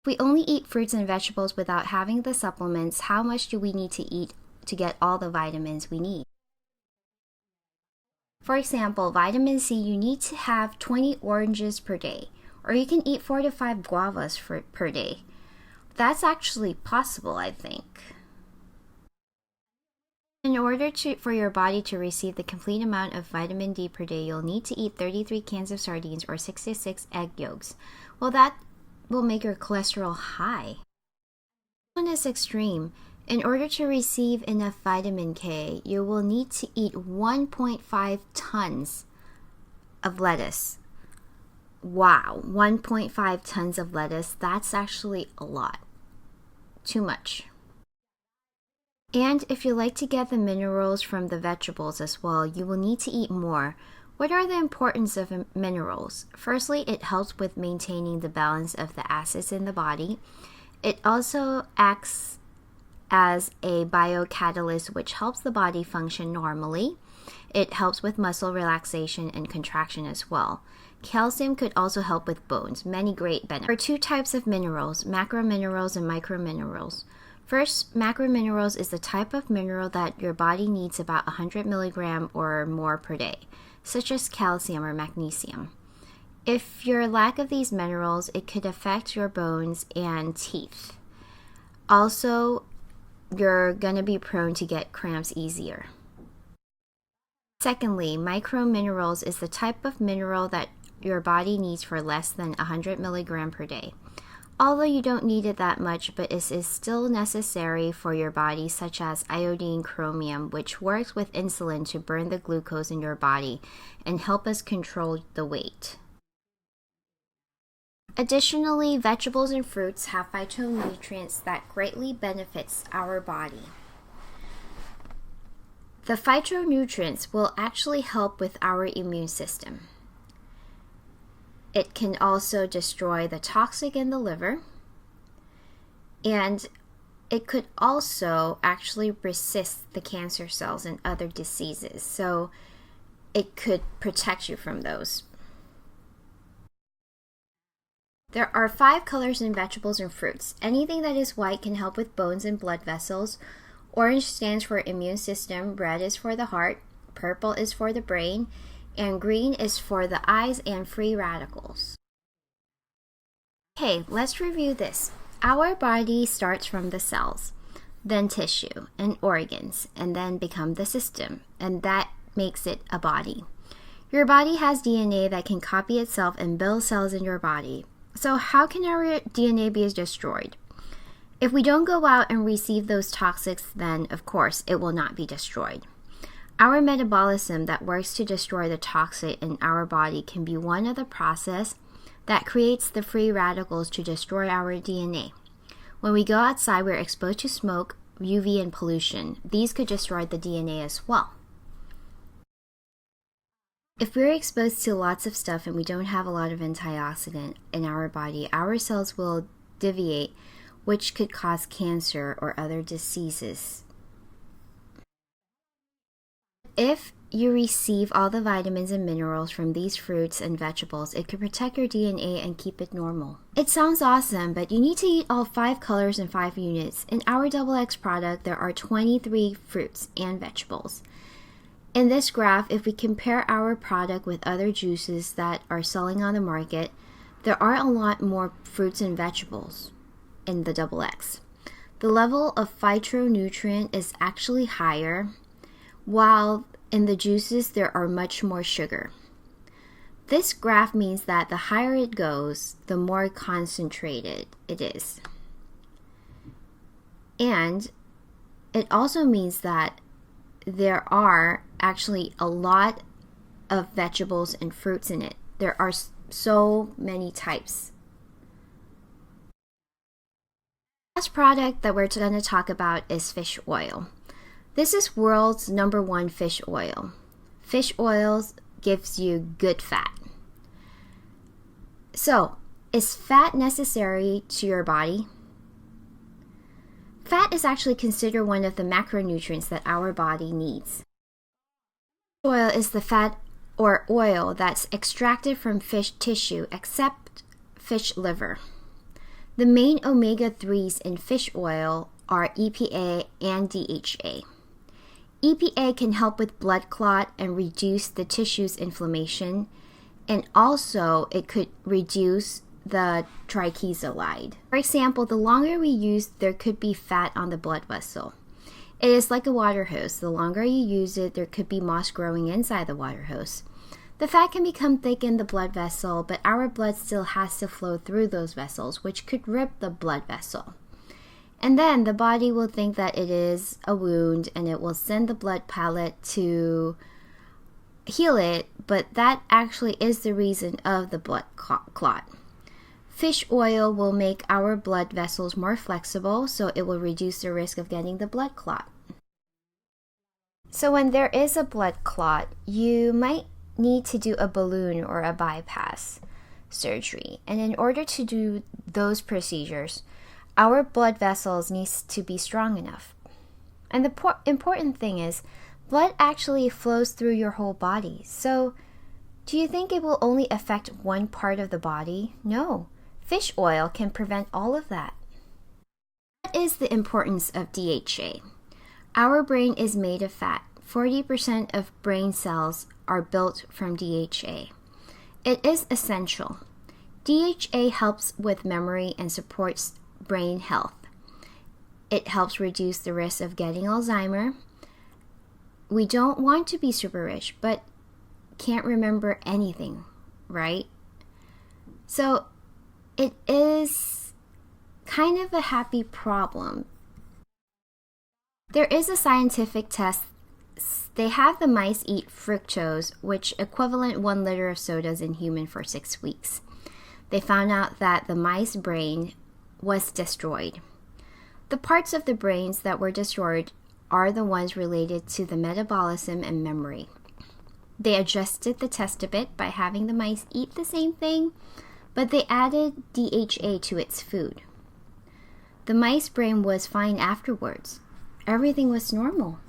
If we only eat fruits and vegetables without having the supplements, how much do we need to eat to get all the vitamins we need? For example, vitamin C, you need to have 20 oranges per day, or you can eat 4 to 5 guavas per day. That's actually possible, I think. In order for your body to receive the complete amount of vitamin D per day, you'll need to eat 33 cans of sardines or 66 egg yolks. Well, that will make your cholesterol high. This one is extreme. In order to receive enough vitamin K, you will need to eat 1.5 tons of lettuce. Wow, 1.5 tons of lettuce, that's actually a lot. Too much. And if you like to get the minerals from the vegetables as well, you will need to eat more. What are the importance of minerals? Firstly, it helps with maintaining the balance of the acids in the body. It also acts as a biocatalyst, which helps the body function normally. It helps with muscle relaxation and contraction as well. Calcium could also help with bones. Many great benefits. There are 2 types of minerals, macrominerals and microminerals. First, macrominerals is the type of mineral that your body needs about 100 milligram or more per day, such as calcium or magnesium. If you're lack of these minerals, it could affect your bones and teeth. Also, you're going to be prone to get cramps easier. Secondly, microminerals is the type of mineral that your body needs for less than 100 milligram per day. Although you don't need it that much, but it is still necessary for your body, such as iodine, chromium, which works with insulin to burn the glucose in your body and help us control the weight. Additionally, vegetables and fruits have phytonutrients that greatly benefits our body. The phytonutrients will actually help with our immune system. It can also destroy the toxic in the liver, and it could also actually resist the cancer cells and other diseases, so it could protect you from those. There are 5 colors in vegetables and fruits. Anything that is white can help with bones and blood vessels. Orange stands for immune system, red is for the heart, purple is for the brain, and green is for the eyes and free radicals. Okay, let's review this. Our body starts from the cells, then tissue and organs, and then become the system, and that makes it a body. Your body has DNA that can copy itself and build cells in your body. So how can our DNA be destroyed? If we don't go out and receive those toxics, then of course it will not be destroyed. Our metabolism that works to destroy the toxic in our body can be one of the process that creates the free radicals to destroy our DNA. When we go outside, we're exposed to smoke, UV, and pollution. These could destroy the DNA as well. If we're exposed to lots of stuff and we don't have a lot of antioxidant in our body, our cells will deviate, which could cause cancer or other diseases. If you receive all the vitamins and minerals from these fruits and vegetables, it could protect your DNA and keep it normal. It sounds awesome, but you need to eat all 5 colors and 5 units. In our XX product, there are 23 fruits and vegetables. In this graph, if we compare our product with other juices that are selling on the market, there are a lot more fruits and vegetables in the XX. The level of phytonutrient is actually higher, while in the juices there are much more sugar. This graph means that the higher it goes, the more concentrated it is. And it also means that there are actually a lot of vegetables and fruits in it. There are so many types. The last product that we're going to talk about is fish oil. This is world's #1 fish oil. Fish oils gives you good fat. So, is fat necessary to your body? Fat is actually considered one of the macronutrients that our body needs. Oil is the fat or oil that's extracted from fish tissue except fish liver. The main omega-3s in fish oil are EPA and DHA. EPA can help with blood clot and reduce the tissue's inflammation, and also it could reduce the triglyceride. For example, the longer we use, there could be fat on the blood vessel. It is like a water hose. The longer you use it, there could be moss growing inside the water hose. The fat can become thick in the blood vessel, but our blood still has to flow through those vessels, which could rip the blood vessel. And then the body will think that it is a wound and it will send the blood pellet to heal it, but that actually is the reason of the blood clot. Fish oil will make our blood vessels more flexible, so it will reduce the risk of getting the blood clot. So when there is a blood clot, you might need to do a balloon or a bypass surgery. And in order to do those procedures, our blood vessels needs to be strong enough. And the important thing is, blood actually flows through your whole body. So do you think it will only affect one part of the body? No. Fish oil can prevent all of that. What is the importance of DHA? Our brain is made of fat. 40% of brain cells are built from DHA. It is essential. DHA helps with memory and supports brain health. It helps reduce the risk of getting Alzheimer's. We don't want to be super rich, but can't remember anything, right? So it is kind of a happy problem. There is a scientific test. They have the mice eat fructose, which equivalent 1 liter of sodas in human for 6 weeks. They found out that the mice brain was destroyed. The parts of the brains that were destroyed are the ones related to the metabolism and memory. They adjusted the test a bit by having the mice eat the same thing, but they added DHA to its food. The mice brain was fine afterwards. Everything was normal.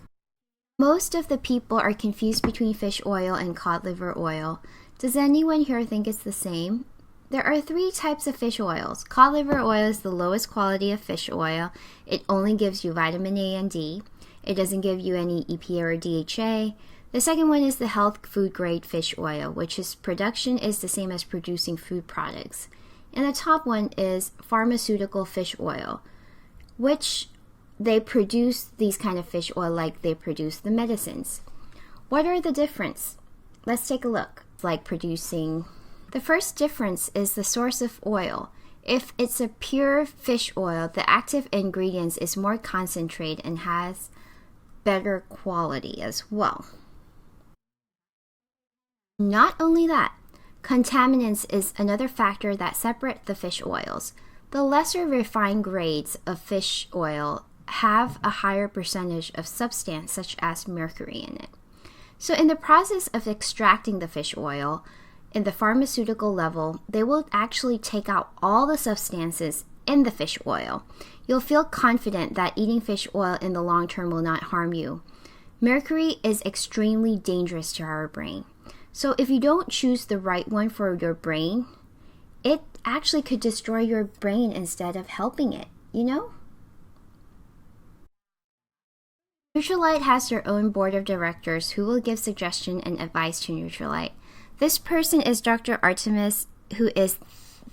Most of the people are confused between fish oil and cod liver oil. Does anyone here think it's the same? There are 3 types of fish oils. Cod liver oil is the lowest quality of fish oil. It only gives you vitamin A and D. It doesn't give you any EPA or DHA. The second one is the health food grade fish oil, which is production is the same as producing food products. And the top one is pharmaceutical fish oil, which they produce these kind of fish oil like they produce the medicines. What are the difference? Let's take a look. Like producing. The first difference is the source of oil. If it's a pure fish oil, the active ingredients is more concentrated and has better quality as well. Not only that, contaminants is another factor that separate the fish oils. The lesser refined grades of fish oil have a higher percentage of substance such as mercury in it. So in the process of extracting the fish oil, in the pharmaceutical level, they will actually take out all the substances in the fish oil. You'll feel confident that eating fish oil in the long term will not harm you. Mercury is extremely dangerous to our brain. So if you don't choose the right one for your brain, it actually could destroy your brain instead of helping it, you know? Nutrilite has their own board of directors who will give suggestion and advice to Nutrilite. This person is Dr. Artemis, who is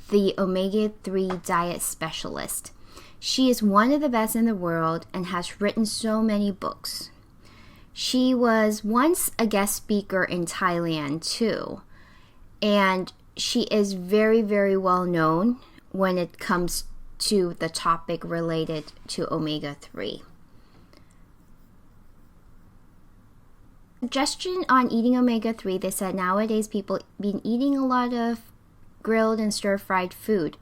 the omega-3 diet specialist. She is one of the best in the world and has written so many books. She was once a guest speaker in Thailand too, and she is very, very well known when it comes to the topic related to omega-3. Suggestion on eating omega-3, they said nowadays people been eating a lot of grilled and stir-fried food,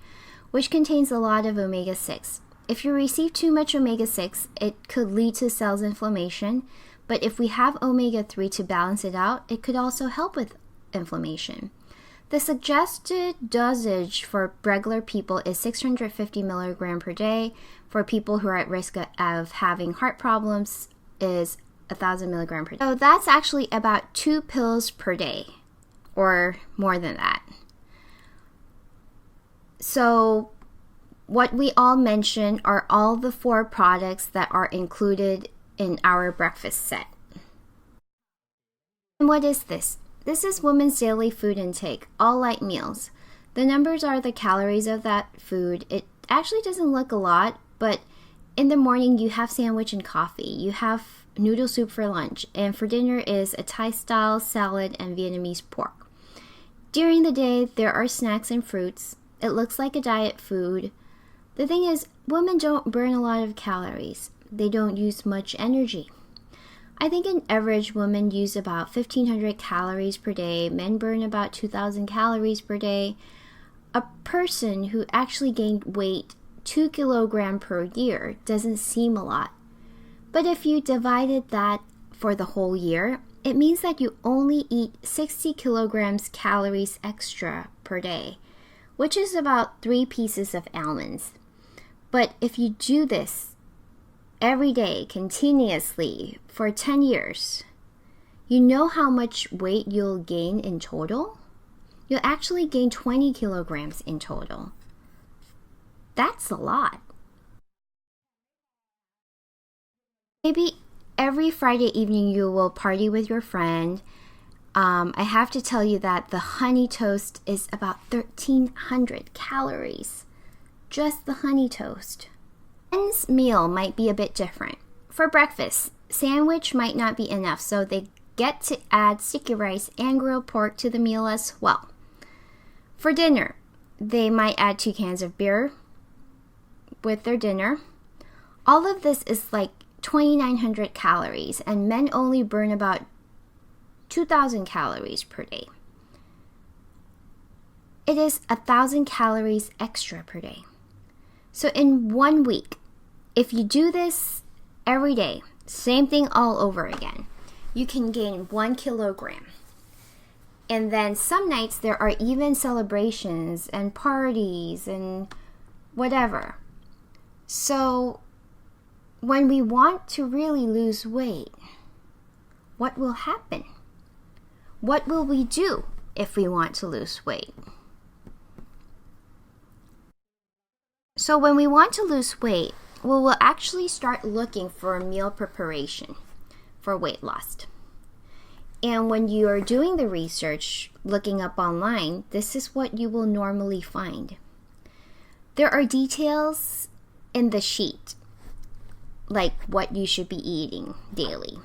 which contains a lot of omega-6. If you receive too much omega-6, it could lead to cells inflammation, but if we have omega-3 to balance it out, it could also help with inflammation. The suggested dosage for regular people is 650 milligram per day. For people who are at risk of having heart problems is 1,000 milligram per day. So that's actually about 2 pills per day, or more than that. So what we all mentioned are all the 4 products that are included in our breakfast set. And what is this? This is women's daily food intake, all light meals. The numbers are the calories of that food. It actually doesn't look a lot, but in the morning you have sandwich and coffee. You have noodle soup for lunch, and for dinner is a Thai-style salad and Vietnamese pork. During the day, there are snacks and fruits. It looks like a diet food. The thing is, women don't burn a lot of calories. They don't use much energy. I think an average woman use about 1,500 calories per day. Men burn about 2,000 calories per day. A person who actually gained weight 2 kilograms per year doesn't seem a lot. But if you divided that for the whole year, it means that you only eat 60 kilograms calories extra per day, which is about 3 pieces of almonds. But if you do this every day continuously for 10 years, you know how much weight you'll gain in total? You'll actually gain 20 kilograms in total. That's a lot. Maybe every Friday evening you will party with your friend. I have to tell you that the honey toast is about 1,300 calories. Just the honey toast. Men's meal might be a bit different. For breakfast, sandwich might not be enough, so they get to add sticky rice and grilled pork to the meal as well. For dinner, they might add 2 cans of beer with their dinner. All of this is like 2,900 calories, and men only burn about 2,000 calories per day. It is 1,000 calories extra per day. So in 1 week, if you do this every day, same thing all over again, you can gain 1 kilogram. And then some nights there are even celebrations and parties and whatever. So when we want to really lose weight, what will happen? What will we do if we want to lose weight? So when we want to lose weight, we will actually start looking for a meal preparation for weight loss. And when you are doing the research, looking up online, this is what you will normally find. There are details in the sheet, like what you should be eating daily.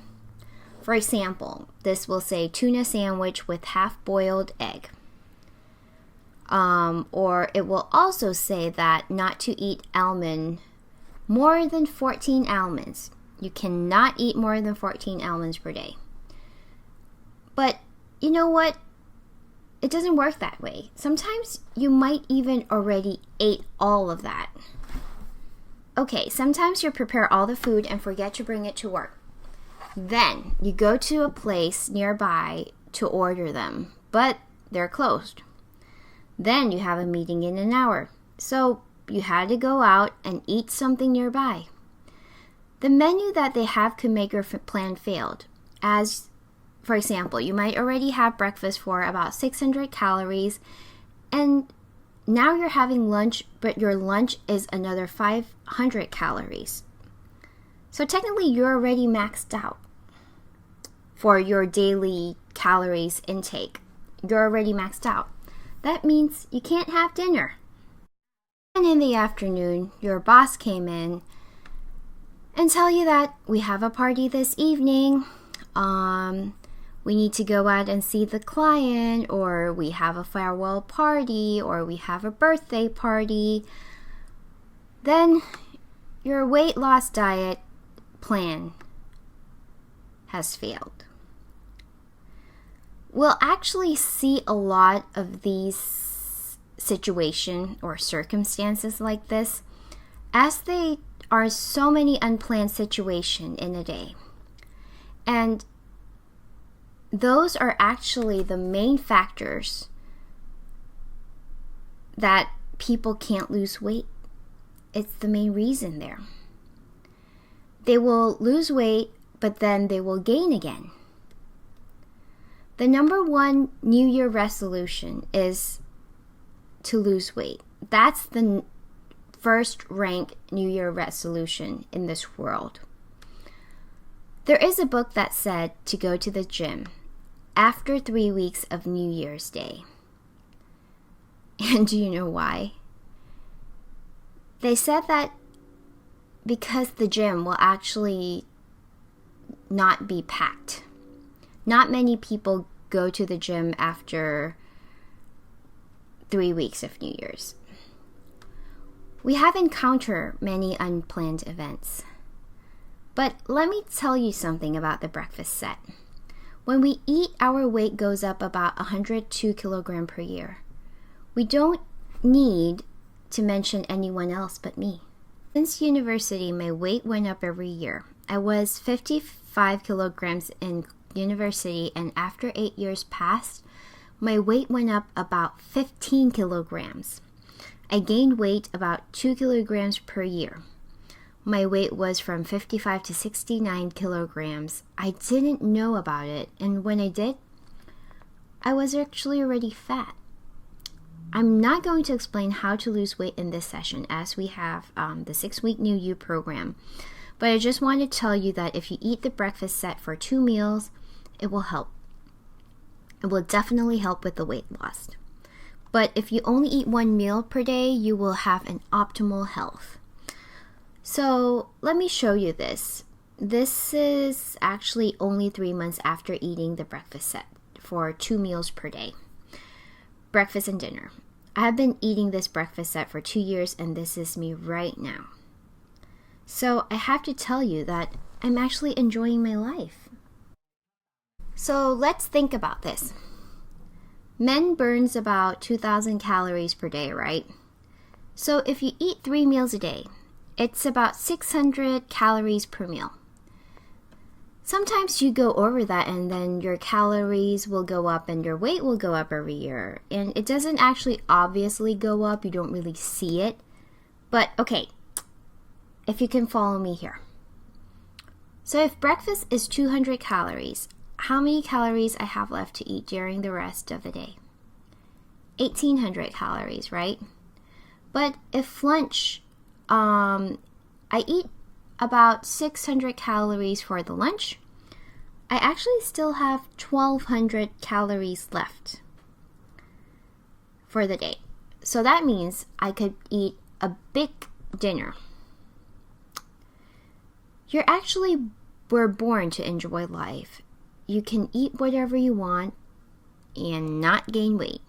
For example, this will say tuna sandwich with half-boiled egg. Or it will also say that not to eat more than 14 almonds. You cannot eat more than 14 almonds per day. But you know what? It doesn't work that way. Sometimes you might even already ate all of that. Okay, sometimes you prepare all the food and forget to bring it to work. Then you go to a place nearby to order them, but they're closed. Then you have a meeting in an hour, so you had to go out and eat something nearby. The menu that they have could make your plan failed. As, for example, you might already have breakfast for about 600 calories, and now you're having lunch, but your lunch is another 500 calories. So technically, you're already maxed out for your daily calories intake. You're already maxed out. That means you can't have dinner. And in the afternoon, your boss came in and tell you that we have a party this evening. We need to go out and see the client, or we have a farewell party, or we have a birthday party. Then your weight loss diet plan has failed. We'll actually see a lot of these situation or circumstances like this, as there are so many unplanned situations in a day. And those are actually the main factors that people can't lose weight. It's the main reason there. They will lose weight, but then they will gain again. The number one New Year resolution is to lose weight. That's the first rank New Year resolution in this world. There is a book that said to go to the gym after 3 weeks of New Year's Day. And do you know why? They said that because the gym will actually not be packed. Not many people go to the gym after 3 weeks of New Year's. We have encountered many unplanned events. But let me tell you something about the breakfast set. When we eat, our weight goes up about 102 kilograms per year. We don't need to mention anyone else but me. Since university, my weight went up every year. I was 55 kilograms in university, and after 8 years passed, my weight went up about 15 kilograms. I gained weight about 2 kilograms per year. My weight was from 55 to 69 kilograms. I didn't know about it, and when I did, I was actually already fat. I'm not going to explain how to lose weight in this session, as we have the 6-week New You program, but I just want to tell you that if you eat the breakfast set for 2 meals, it will help. It will definitely help with the weight loss. But if you only eat 1 meal per day, you will have an optimal health. So let me show you this. This is actually only 3 months after eating the breakfast set for 2 meals per day. Breakfast and dinner. I have been eating this breakfast set for 2 years, and this is me right now. So I have to tell you that I'm actually enjoying my life. So let's think about this. Men burns about 2,000 calories per day, right? So if you eat 3 meals a day, it's about 600 calories per meal. Sometimes you go over that, and then your calories will go up and your weight will go up every year. And it doesn't actually obviously go up. You don't really see it. But okay, if you can follow me here. So if breakfast is 200 calories, how many calories I have left to eat during the rest of the day? 1,800 calories, right? But if lunch, I eat about 600 calories for the lunch, I actually still have 1,200 calories left for the day. So that means I could eat a big dinner. We're born to enjoy life. You can eat whatever you want and not gain weight.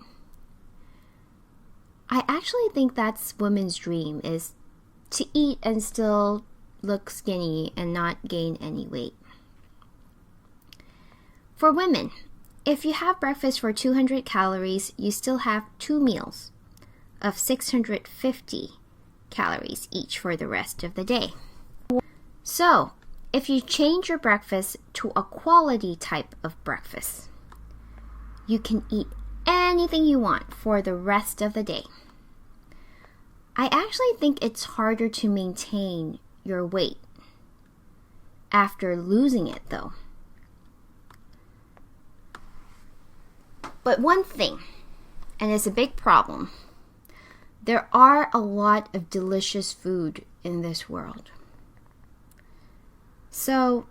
I actually think that's women's dream, is to eat and still look skinny and not gain any weight. For women, if you have breakfast for 200 calories, you still have 2 meals of 650 calories each for the rest of the day. So, if you change your breakfast to a quality type of breakfast, you can eat anything you want for the rest of the day. I actually think it's harder to maintain your weight after losing it, though. But one thing, and it's a big problem, there are a lot of delicious food in this world. So,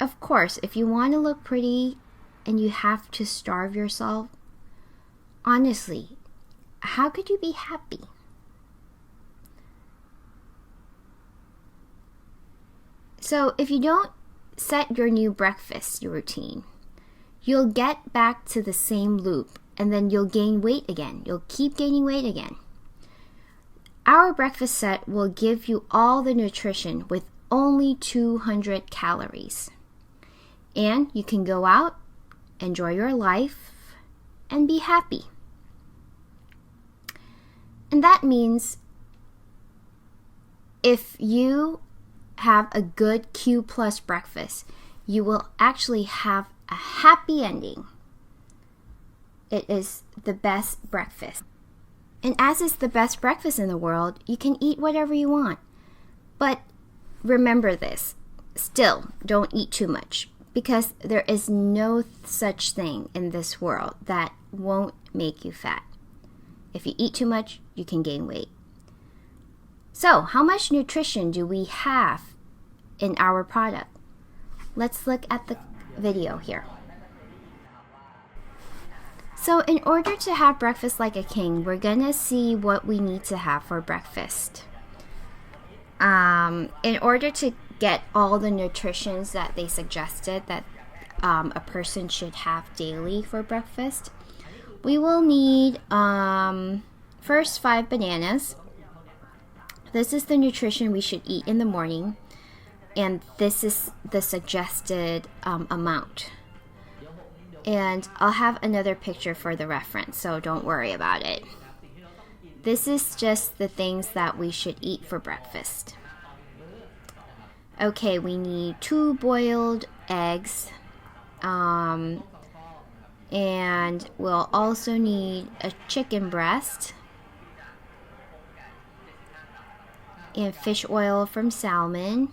of course, if you want to look pretty and you have to starve yourself, honestly, how could you be happy? So if you don't set your new breakfast routine, you'll get back to the same loop, and then you'll gain weight again. You'll keep gaining weight again. Our breakfast set will give you all the nutrition with only 200 calories. And you can go out, enjoy your life, and be happy. And that means if you have a good Q plus breakfast, you will actually have a happy ending. It is the best breakfast. And as it's the best breakfast in the world, you can eat whatever you want. But remember this, still don't eat too much, because there is no such thing in this world that won't make you fat. If you eat too much, you can gain weight. So, how much nutrition do we have in our product? Let's look at the video here. So in order to have breakfast like a king, we're gonna see what we need to have for breakfast. In order to get all the nutritions that they suggested that a person should have daily for breakfast, we will need first 5 bananas. This is the nutrition we should eat in the morning, and this is the suggested amount. And I'll have another picture for the reference, so don't worry about it. This is just the things that we should eat for breakfast. Okay, we need 2 boiled eggs. And we'll also need a chicken breast. And fish oil from salmon.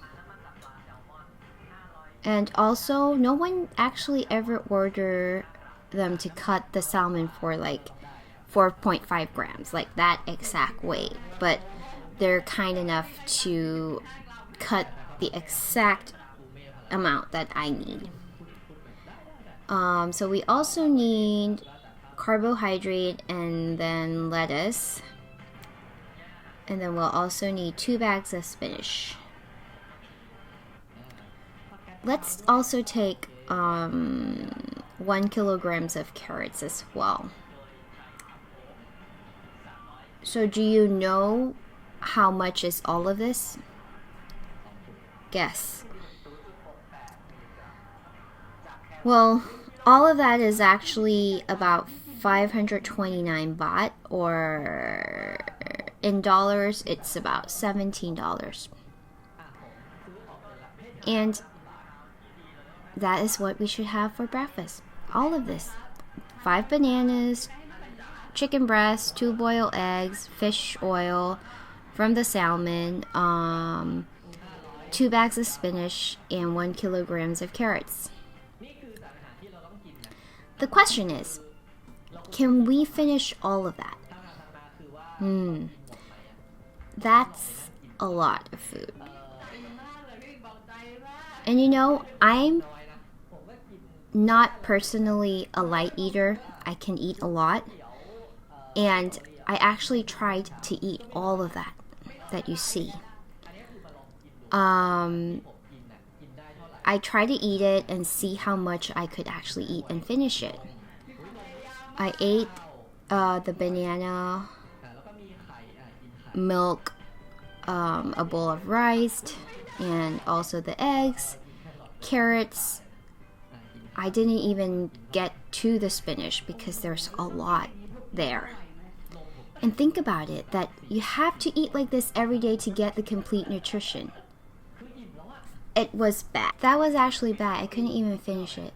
And also, no one actually ever ordered them to cut the salmon for like 4.5 grams, like that exact weight. But they're kind enough to cut the exact amount that I need. So we also need carbohydrate and then lettuce. And then we'll also need 2 bags of spinach. Let's also take 1 kilograms of carrots as well. So do you know how much is all of this? Guess. Well, all of that is actually about 529 baht, or in dollars it's about $17. And that is what we should have for breakfast. All of this. 5 bananas, chicken breast, 2 boiled eggs, fish oil from the salmon, 2 bags of spinach, and 1 kilograms of carrots. The question is, can we finish all of that? That's a lot of food. And you know, I'm not personally a light eater. I can eat a lot. And I actually tried to eat all of that you see. I tried to eat it and see how much I could actually eat and finish it. I ate the banana, milk, a bowl of rice, and also the eggs, carrots. I didn't even get to the spinach because there's a lot there. And think about it, that you have to eat like this every day to get the complete nutrition. It was bad. That was actually bad. I couldn't even finish it.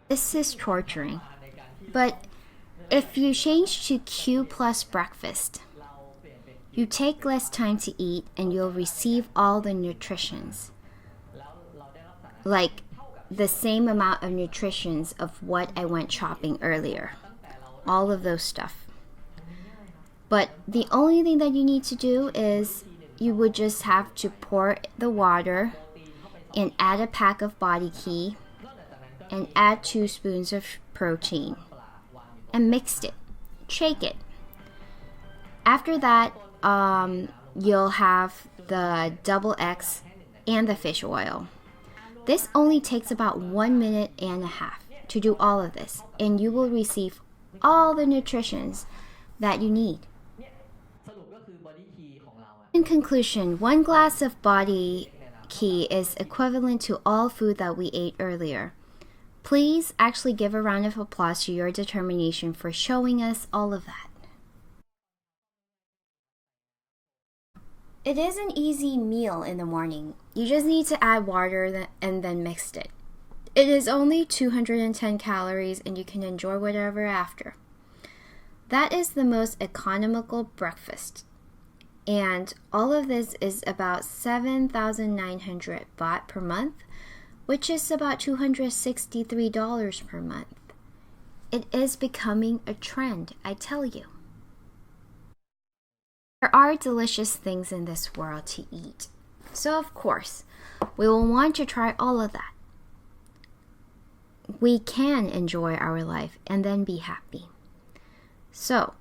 This is torturing. But if you change to Q plus breakfast, you take less time to eat and you'll receive all the nutritions. Like the same amount of nutritions of what I went shopping earlier. All of those stuff. But the only thing that you need to do is you would just have to pour the water and add a pack of body key and add 2 spoons of protein and mix it, shake it. After that, you'll have the double X and the fish oil. This only takes about 1.5 minutes to do all of this, and you will receive all the nutritions that you need. In conclusion, 1 glass of body key is equivalent to all food that we ate earlier. Please actually give a round of applause to your determination for showing us all of that. It is an easy meal in the morning. You just need to add water and then mix it. It is only 210 calories and you can enjoy whatever after. That is the most economical breakfast. And all of this is about 7,900 baht per month, which is about $263 per month. It is becoming a trend, I tell you. There are delicious things in this world to eat. So of course, we will want to try all of that. We can enjoy our life and then be happy. So,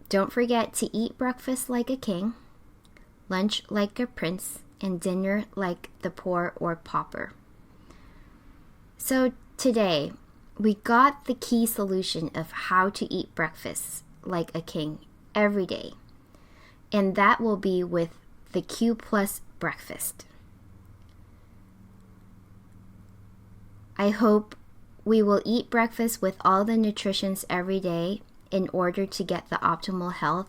don't forget to eat breakfast like a king, lunch like a prince, and dinner like the poor or pauper. So today, we got the key solution of how to eat breakfast like a king every day. And that will be with the Q Plus breakfast. I hope we will eat breakfast with all the nutritions every day in order to get the optimal health.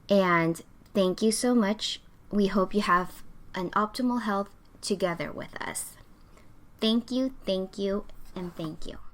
And thank you so much. We hope you have an optimal health together with us. Thank you, and thank you.